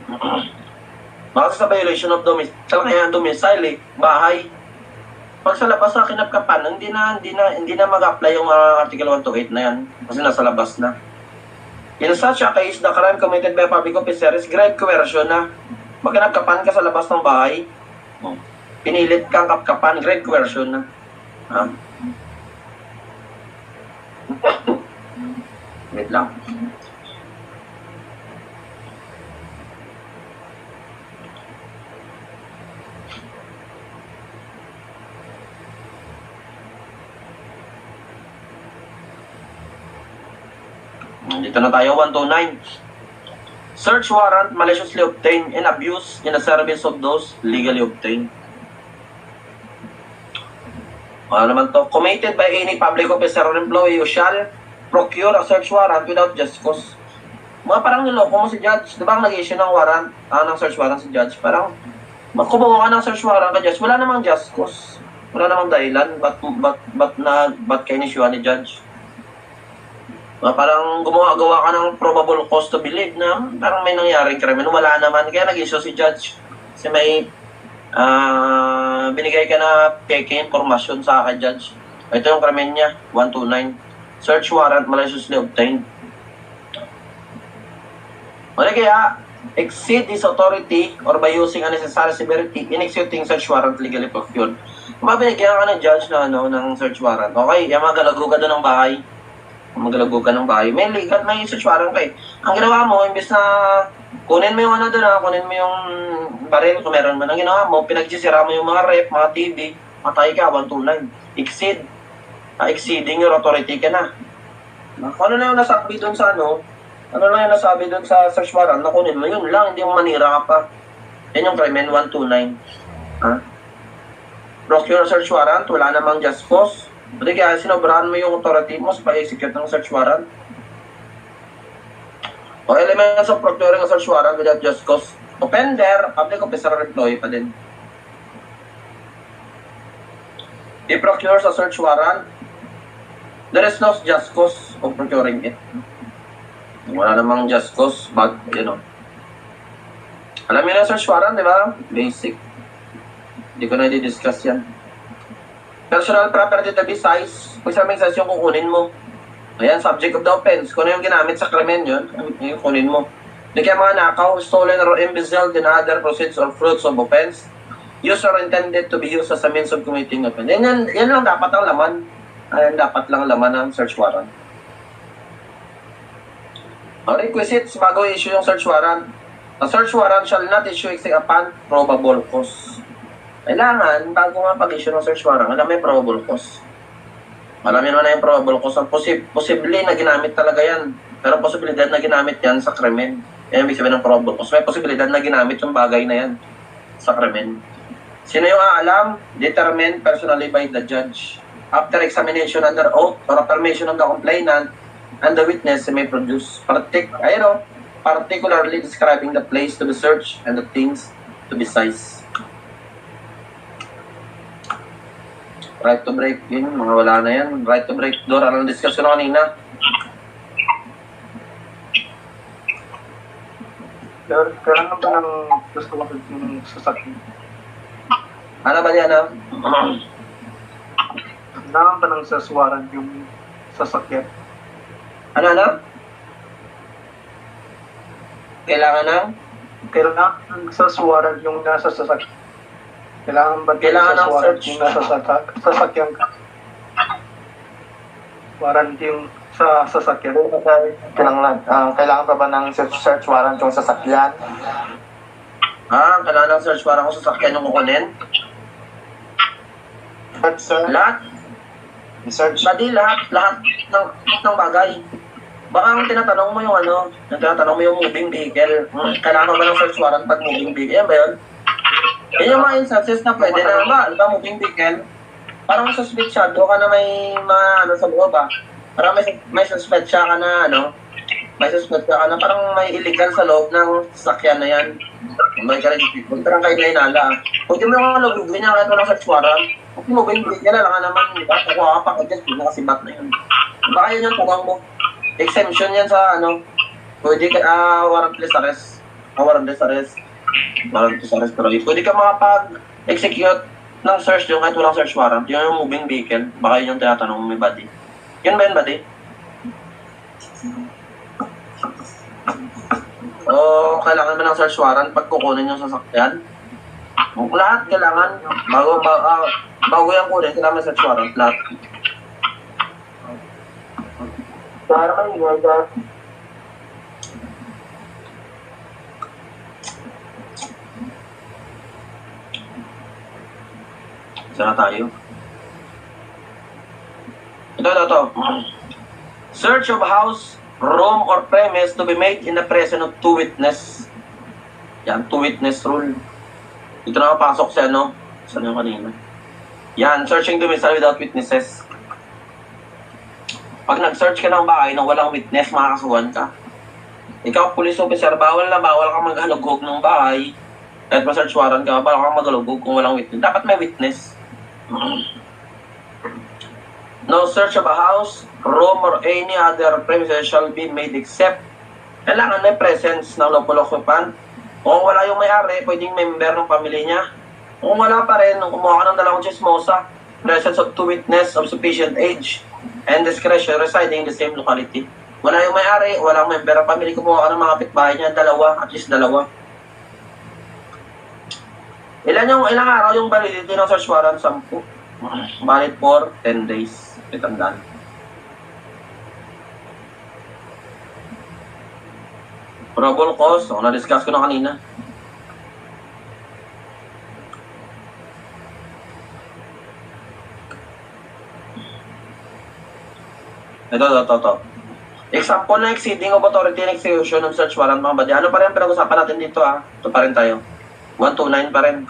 Makasa sa violation of domicile, bahay. Pag sa labas na kinapkapan, hindi na mag-apply yung Article 128 na yan kasi nasa labas na. In such a case, the crime committed by a public officer is grave coercion na magkinapkapan ka sa labas ng bahay. Pinilit kang kapkapan, grave coercion na. Wait lang. Dito na tayo, 129. Search warrant maliciously obtained and abused in the service of those legally obtained. Ano naman to? Committed by any public officer or employee who shall procure a search warrant without just cause. Mga parang niloko mo si judge. Di ba ang nag-issue ng warrant, ng search warrant si judge? Parang, kumuha ka ng search warrant ka judge, wala namang just cause. Wala namang dahilan. Ba't kayo inisyuhan ni judge? Parang gawa ka ng probable cause to believe na parang may nangyaring krimen. Wala naman. Kaya nag-issue si judge. Kasi may binigay ka na peke informasyon sa akin, judge. Ito yung krimen niya, 129. Search warrant maliciously obtained. Wala kaya, exceed his authority or by using unnecessary severity in executing search warrant legally procured. Kung binigyan ka ng judge na ng search warrant, okay, yung magalago ka doon ng bahay. Magalago ka ng bahay. May search warrant ka eh. Ang ginawa mo, imbes na kunin mo yung doon, kunin mo yung baril kung meron man. Ang ginawa mo, pinagsisira mo yung mga rep, mga TV, patay ka, 129. Exceed. Exceeding your authority ka na. Ano na yung nasabi doon sa ano lang yung nasabi doon sa search warrant, nakunin mo, yun lang, hindi mo manira ka pa. Yan yung krimen, 129. Procure search warrant, wala namang just cause. Pwede kaya sinobrahan mo yung authority mo sa pag-execute ng search warrant. O elements of procuring a search warrant without just cause. Offender, public officer or employee pa din. He procures a search warrant. There is no just cause of procuring it. Wala namang just cause, but, Alam niyo na search warrant, di ba? Basic. Hindi ko na i-discuss yan. Personal property to be seized. Kung sa may size yung kukunin mo. Ayan, subject of the offense. Kung ano yung ginamit sa krimen yun, yung kunin mo. Hindi kaya mga nakaw, stolen or embezzled in other proceeds or fruits of offense, used or intended to be used as a means of committing offense. Yan lang dapat ang laman. Ayan, dapat lang laman ng search warrant. Requisites bago i-issue yung search warrant. A search warrant shall not issue except upon probable cause. Kailangan, bago nga pag-issue ng search warrant, alam may probable cause. Alam na yung probable cause. Posible na ginamit talaga yan. Pero posibilidad na ginamit yan sa krimen. Yan ang sabihin ng probable cause. May posibilidad na ginamit yung bagay na yan sa krimen. Sino yung aalam? Determined personally by the judge. After examination under oath or affirmation of the complainant and the witness may produce particularly describing the place to be searched and the things to be seized. Right to break, yun, mga wala na yan. Right to break door, anong discussion na kanina? Kailangan ba ng gusto ko yung sasakyan? Ano ba yan, Kailangan ba ng search warrant yung sasakyan? Ano? Kailangan ng? Kailangan ng search warrant yung nasa sasakyan. Kailangan ba Kailangan ng search yung nasa sasakyan ka? Warrant yung sa sasakyan. Kailangan pa ba ng search warrant yung sasakyan? Kailangan ng search warrant kung sasakyan yung kukunin? Sir? Lahat research. Buddy, lahat ng bagay. Baka ang tinatanong mo yung ano, yung tinatanong mo yung moving vehicle. Kailangan ba ng search warrant pag moving vehicle? Yan ba yun? Yan yung mga instances na pwede na ba moving vehicle? Parang suspetsado ka na may ano sa buo ba? Parang may suspetsya ka na ano, may suspetsya ka na parang may illegal sa loob ng sasakyan na yan. May ka-register. Parang kayo na inala. Pwede mo yung login niya kahit walang search warrant. Kung moving vehicle, alangan naman, di ba? Kukuha ka pa kasi nakasibat na yun. Baka yun yung tanong mo. Exemption yan sa ano, pwede ka, warrantless arrest. Warrantless arrest. Warrantless arrest, pero pwede ka makapag-execute ng search yung kahit walang search warrant. Yun yung moving vehicle. Baka yun yung tinatanong mo may buddy. Yun ba yun, buddy? O kailangan mo ng search warrant pag kukunin yung sasakyan? Lahat kailangan. Bago yung kunin, kailangan search warrant. Lahat. Para maingay ka. Saan na tayo? Ito. Search of house, room, or premise to be made in the presence of two witness. Yan, two witness rule. Ito na mapasok sa ano? Saan yung kanina? Yan, searching domicile without witnesses. Pag nag-search ka ng bahay nang walang witness, makakasuhan ka. Ikaw, police officer, bawal ka maghalugog ng bahay. Kahit ma-search warrant ka, bawal ka maghalugog kung walang witness. Dapat may witness. No search of a house, room, or any other premises shall be made except kailangan may presence ng lawful occupant. Kung wala yung may-ari, pwedeng member ng pamilya niya. Kung wala pa rin, nung kumuha ka ng dalawang chismosa, presence of two witness of sufficient age and discretion residing in the same locality. Wala yung may-ari, walang member ng pamilya, kumuha ka ng mga kapitbahay niya, at least dalawa. Ilang araw yung validity ng search warrant? 10. Valid for 10 days. Itandaan. Probable cause, na-discuss ko na kanina. Ito. Example na exceeding of authority and execution ng search warrant, mga buddy. Ano pa rin pinag-usapan natin dito, ha? Ito pa rin tayo. 129 pa rin.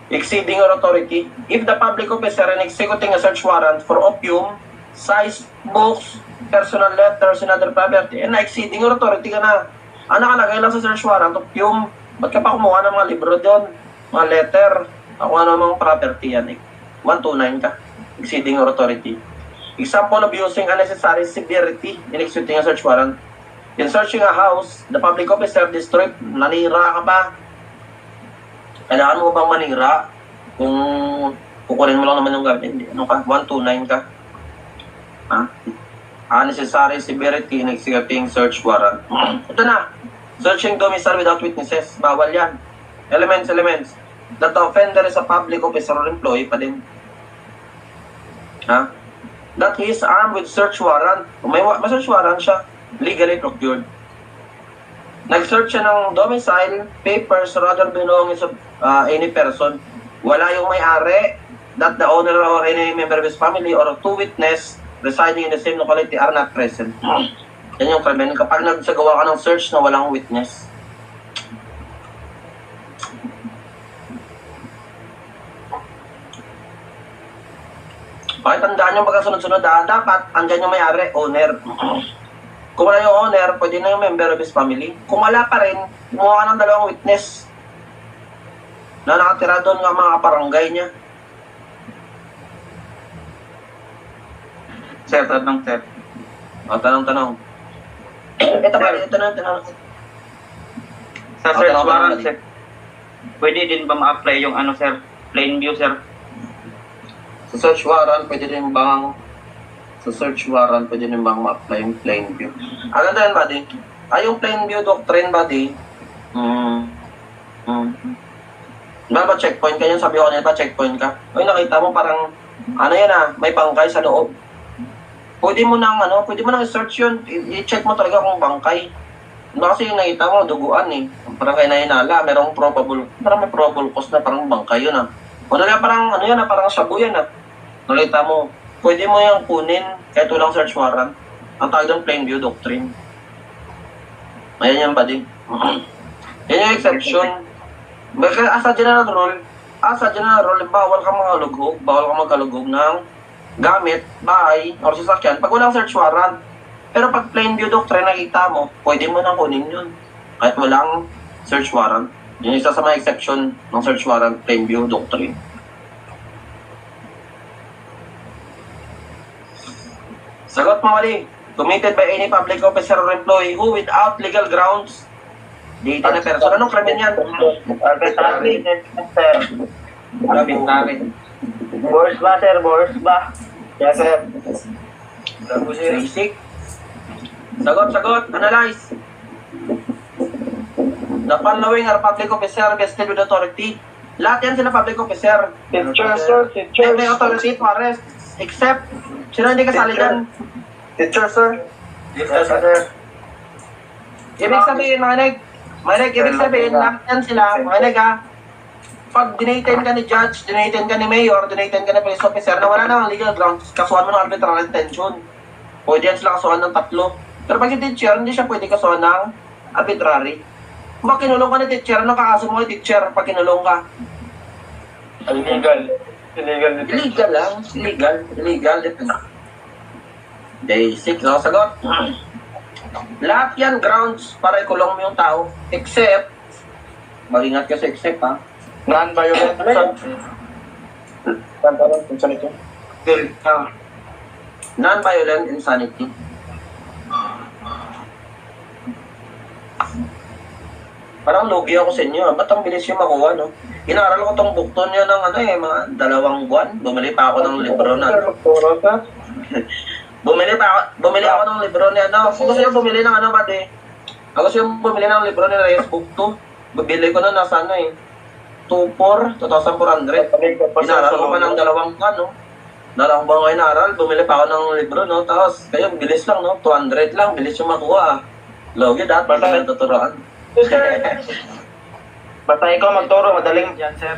Exceeding your authority. If the public officer in executing a search warrant for opium, size, books, personal letters, and other property, na-exceeding your authority ka na. Nakalagay lang sa search warrant, opium. Ba't ka pa kumuha ng mga libro doon? Mga letter. Ako mga property yan. 129 ka. Exceeding your authority. Example of using unnecessary severity in executing a search warrant. In searching a house, the public officer destroyed, nanira ka ba? Kailangan mo bang manira? Kung kukunin mo lang naman yung gamit, ano ka? 129 ka. Unnecessary severity in executing search warrant. Ito na. Searching domicile without witnesses. Bawal yan. Elements. That the offender is a public officer or employee pa din. That he is armed with search warrant. Kung may search warrant siya, legally procured. Nag-search siya ng domicile, papers, or other belongings of any person. Wala yung may-ari, that the owner or any member of his family or two witness residing in the same locality are not present. Yan yung krimen. Kapag nagsagawa ka ng search na walang witness. Bakit tandaan yung pagkasunod-sunod? Dapat, andyan yung may-ari, owner. Kung wala yung owner, pwede na yung member of his family. Kung wala pa rin, kumuha ka ng dalawang witness na nakatira doon ng mga kaparangay niya. Sir, tanong, sir. Tanong. Ito na. Sa search warrant, sir, pwede din ba ma-apply yung sir, plain view, sir? Sa search warrant, pwede din bang ma-apply yung plain view? Ano yan, buddy? Yung plain view doctrine, buddy. Ba checkpoint ka yun? Sabi ko kanina, checkpoint ka. Nakita mo parang, may pangkay sa loob. Pwede mo nang i-search yun. I-check mo talaga kung bangkay. Kasi yung nakita mo, duguan eh. Parang kayo na hinala, parang may probable cause na parang bangkay yun . O talaga parang, ano yan, parang shabu yan, Nakita mo, pwede mo yung kunin kahit walang search warrant. Ang tawag doon, plain view doctrine. Ayan yan, buddy. Yan yung exception. As a general rule, bawal ka magkalugog ng gamit, bahay, or sasakyan pag walang search warrant. Pero pag plain view doctrine nakita mo, pwede mo nang kunin yun. Kahit walang search warrant. Yun yung isa sa mga exception ng search warrant, plain view doctrine. Sagot mo, mali. Committed by any public officer or employee who without legal grounds dito na person. Anong krimen yan? Arbitrary, sir. Arbitrary. Bourse ba, sir? Bourse ba? Yes, sir. Basic. Sagot. Analyze. The following are public officer vested with authority. Lahat yan sila public officer. Teacher, sir. Teacher. May authority to arrest. Except, sino hindi kasali dyan? Teacher, sir. Yes, sir. Ibig sabihin, ibig sabihin, lahat yan sila, pag dinaten ka ni judge, dinaten ka ni mayor, dinaten ka ni police officer, na wala namang legal grounds, kasuhan mo ng arbitrary detention. Pwede yan sila kasuhan ng 3. Pero pag si teacher, hindi siya pwede kasuhan ng arbitrary. Kung kinulong ka ni teacher, anong kakaso mo ni teacher pag kinulong ka? Illegal. Illegal lang. Illegal. Basic, no? Sagot. Lahat yan grounds para ikulong mo yung tao. Except, mag-ingat ka sa except, ha? Non-violent, sir. Insanity. Non-violent insanity. Parang lugi ako sa inyo. Ba't ang bilis yung makuha, no? Inaral ko tong bukton nyo ng mga 2 buwan. Bumili pa ako ng libro na. Bumili ako ng libro ni Kung gusto nyo bumili ng pati. Ako gusto nyo bumili ng libro ni Reyes Book 2. Bibili ko na nasa 2,400. Inaral ko pa ng 2 buwan, no? 2 buwan ko inaral. Bumili pa ako ng libro, no? Tapos, kayo, bilis lang, no? 200 lang. Bilis yung makuha, Logi, dapat may tuturuan. Basta ikaw magturo, madaling dyan, sir.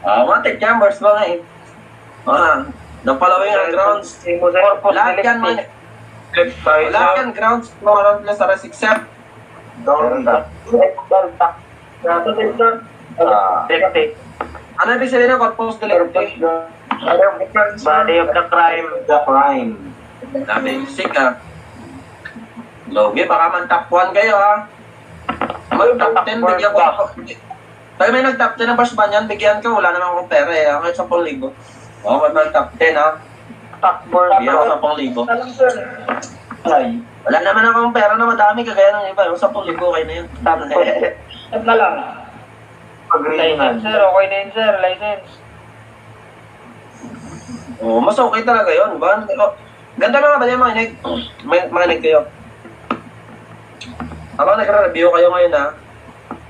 Matik yan, verse ba nga the following are grounds. Lahat yan grounds warrantless arrest except ano ibig sabihin ng corpus delicti? Body of the crime. Basic, Logi, baka man-top 1 kayo, Mag-top 10, bigyan ko ako. Pag may nag-top 10 ng first ban yan, bigyan ko, wala naman akong pera, Kahit 10,000. Pag mag-top 10, bigyan ko 10,000. Wala naman akong pera na madami, kagaya ng iba. Yung 10,000, kayo na yun. At na lang. License, sir. Okay na yun, sir. License. Mas okay talaga yun. Ganda mga ba yung makinig kayo? Habang nagre-review kayo ngayon,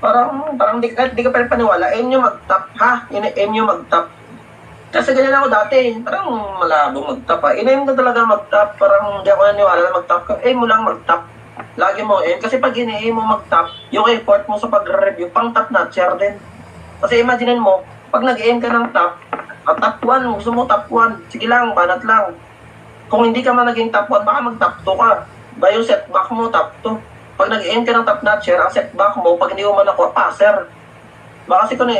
parang di ka pa paniwala, aim nyo mag-top, aim nyo mag-top. Kasi ganyan ako dati, parang malabo mag-top, Inaim ko talaga mag-top, parang hindi ako naniwala na mag-top ka. Aim mo lang mag-top. Lagi mo aim, kasi pag ini-aim mo mag-top, yung effort mo sa pag-review, pang top notcher din. Kasi imaginin mo, pag nag-aim ka ng top, top 1, gusto mo top 1, sige lang, banat lang. Kung hindi ka man naging top 1, baka mag-top 2 ka. Ba yung setback mo, top 2. Pag nag-aim ka ng top notcher, ang setback mo, pag hindi mo man nakuha, passer. Baka kasi kung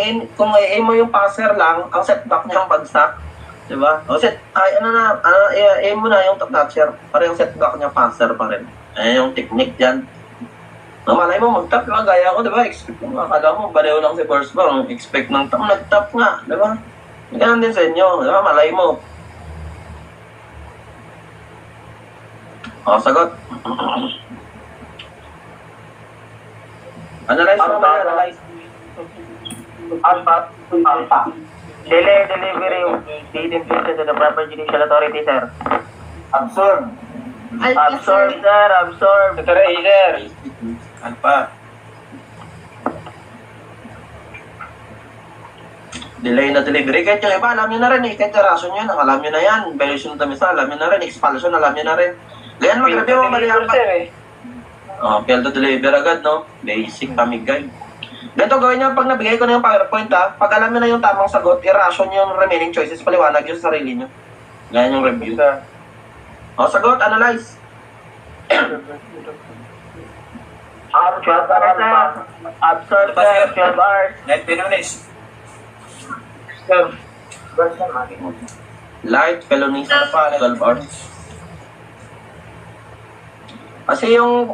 i-aim mo yung passer lang, ang setback niya ang bagsak. Diba? O aim mo na yung top notcher, para yung setback niya passer pa rin. Ayan yung technique dyan. Malay mo, mag-top lang, gaya ko, diba? Expect mo, akala mo, baliw lang si first bang, expect ng top, nag-top nga, diba? Ganun din sa inyo, diba? Malay mo. Sagot. Analyze mo ba? Analyze. Delivery deed in place to the proper judicial authority, sir. Absurd. Absorb, sir. Absorb. Sir, sir. Alpha. Delay na delivery. Kahit yung iba, alam nyo na rin. Kahit rason yun, alam nyo na yan. Violation ng tamisa, alam nyo na rin. Expulsion, alam nyo na rin. Ganyan, mag-review mo, mali ang sir, fail to deliver agad, no? Basic pamigay. Ganito gawin niyo pag nabigay ko na yung PowerPoint ha. Pag alam niyo na yung tamang sagot, i-ration yung remaining choices, paliwanag yung sa sarili niyo. Ganyan yung review. O, sagot, analyze. Absorb, sir. 12 hours. Net Pinones. Sir, Light, felonies, 12 hours. Kasi yung,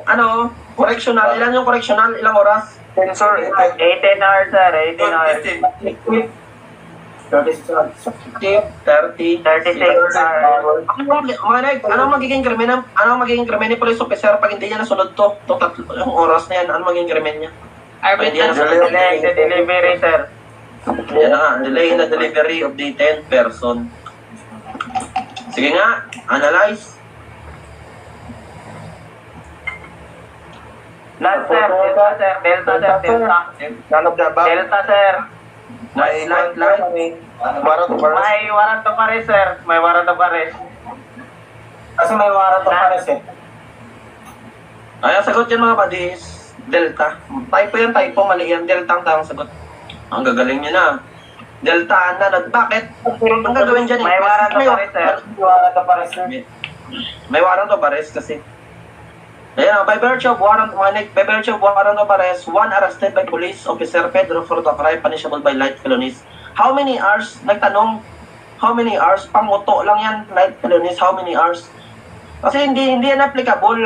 correctional, ilan yung correctional? Ilang oras? 10 sir, 18 hours, sir. 18 hours. 30, 36 hours. Anong magiging krimen ni police officer pag hindi niya nasunod to? Itong tatlo, yung oras na yan, ano magiging krimen niya? Pag hindi niya nasunod. Delay the delivery, sir. Yan na nga, delay in the delivery of detained person. Sige nga, analyze. Last, sir. Delta, sir. Delta, sir. Delta. None of the above. Delta, sir. Light. Warrant of arrest. May warrant of arrest, sir. May warrant of arrest. Kasi may warrant of arrest eh. Ay, ang sagot yan mga buddies, Delta. Typo yan, mali yan. Delta ang tamang sagot. Ang gagaling niya na. Delta na. Bakit? Ang gagawin dyan May warrant of arrest, sir. May warrant of arrest eh. May warrant of arrest kasi. Ayan, by virtue of warrant of arrest, one arrested by police officer Pedro for the crime punishable by light felonies. How many hours? Nagtanong, how many hours? Panguto lang yan, light felonies, how many hours? Kasi hindi yan applicable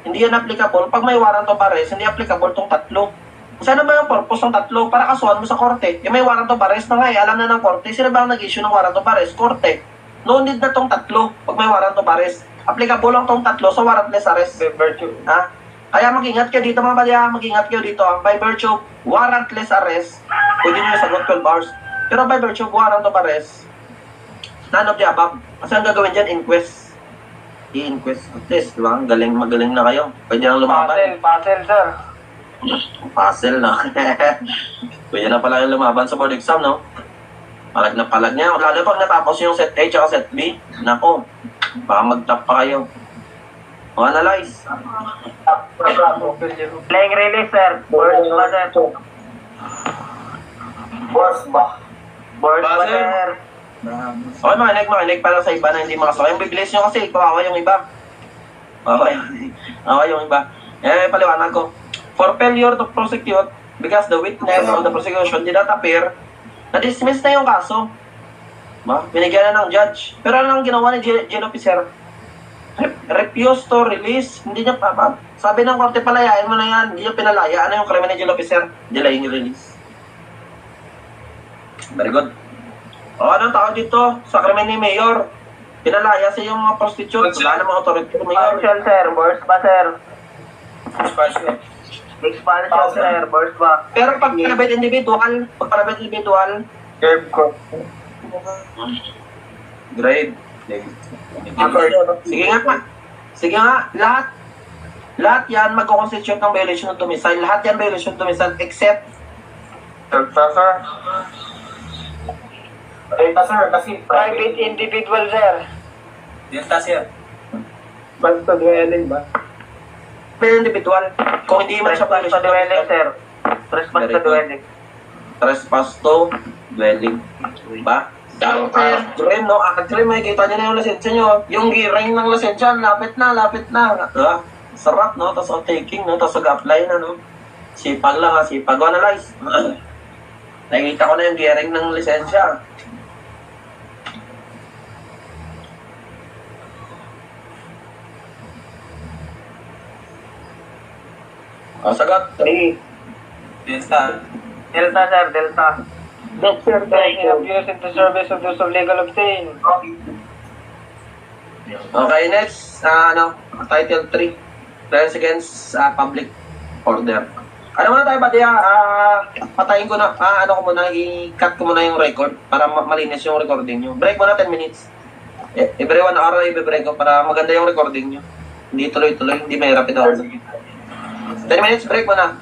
Hindi yan applicable. Pag may warrant of arrest, hindi applicable tong tatlo. Kasi ano ba yung purpose ng tatlo? Para kasuhan mo sa korte. Yung may warrant of arrest na nga alam na ng korte. Sino ba ang nag-issue ng warrant of arrest? Korte. No need na tong tatlo pag may warrant of arrest. Applicable lang tong tatlo sa warrantless arrest. Ha? Kaya mag-ingat kayo dito mga badya, mag-ingat kayo dito. By virtue of warrantless arrest, pwede nyo yung sagot 12 hours. Pero by virtue of warrant of arrest, none of the above. Kasi ang gagawin dyan, inquest. I-inquest. At least, di ba? Magaling na kayo. Pwede nang lumaban. Puzzle, sir. Puzzle na. Pwede na pala yung lumaban sa board exam, no? Palag na palag niya. Lalo pag natapos yung set A at set B, nako, baka mag-top pa kayo. O, analyze. Playing release, sir. Burst ba, sir? Boss ba? Burst ba, Buzzer. sir? Okay, makinig para sa iba na hindi makasakay. Yung biglis nyo kasi, kawawa yung iba. Kawawa yung iba. Paliwanag ko. For failure to prosecute, because the witness of the prosecution did not appear, na-dismiss na yung kaso. Binigyan na ng judge. Pero ano ang ginawa ni jail officer? Refuse to release. Hindi niya pa. Sabi ng korte, palayain mo na yan. Hindi niya pinalaya. Ano yung krimen ni jail officer? Delaying release. Very good. O, anong tawag dito? Sa krimen ni mayor. Pinalaya sa yung mga prostitute. Wala namang authority ng mayor. Expulsion, sir. Burst ba, sir? Expulsion. Expulsion, sir. Burst ba? Pero pag private individual, Curb ko. grade. Sige nga, lahat yan magko-constitute ng violation of domicile. Lahat yan violation of domicile except Delta, sir. Delta, sir. Kasi Private individual, sir. Delta, sir. basta dwelling ba? individual. Kung hindi man siya Trespass to dwelling, sir. Trespass Very to good. dwelling. Trespass to dwelling. Diba? Trim, no? Trim, may kita nyo na yung lisensya nyo. Yung ring ng lisensya, lapit na. Diba? Sarap, no? Tapos taking, no? Tapos mag-apply na, no? Sipag lang, ha? Sipag. Analyze. Nakikita ko na yung gearing ng lisensya. O, sagot. Delta. Delta, sir. Delta. Sir, Taking abuse in the service of those of legal obtain. Okay, next. Title 3. Crimes against public order. Ano muna tayo, Badya? Patayin ko na. I-cut ko muna yung record para malinis yung recording nyo. Break muna 10 minutes. Every 1 hour i-break ko para maganda yung recording nyo. Hindi tuloy-tuloy, hindi mahirap ito. 10 minutes, break muna.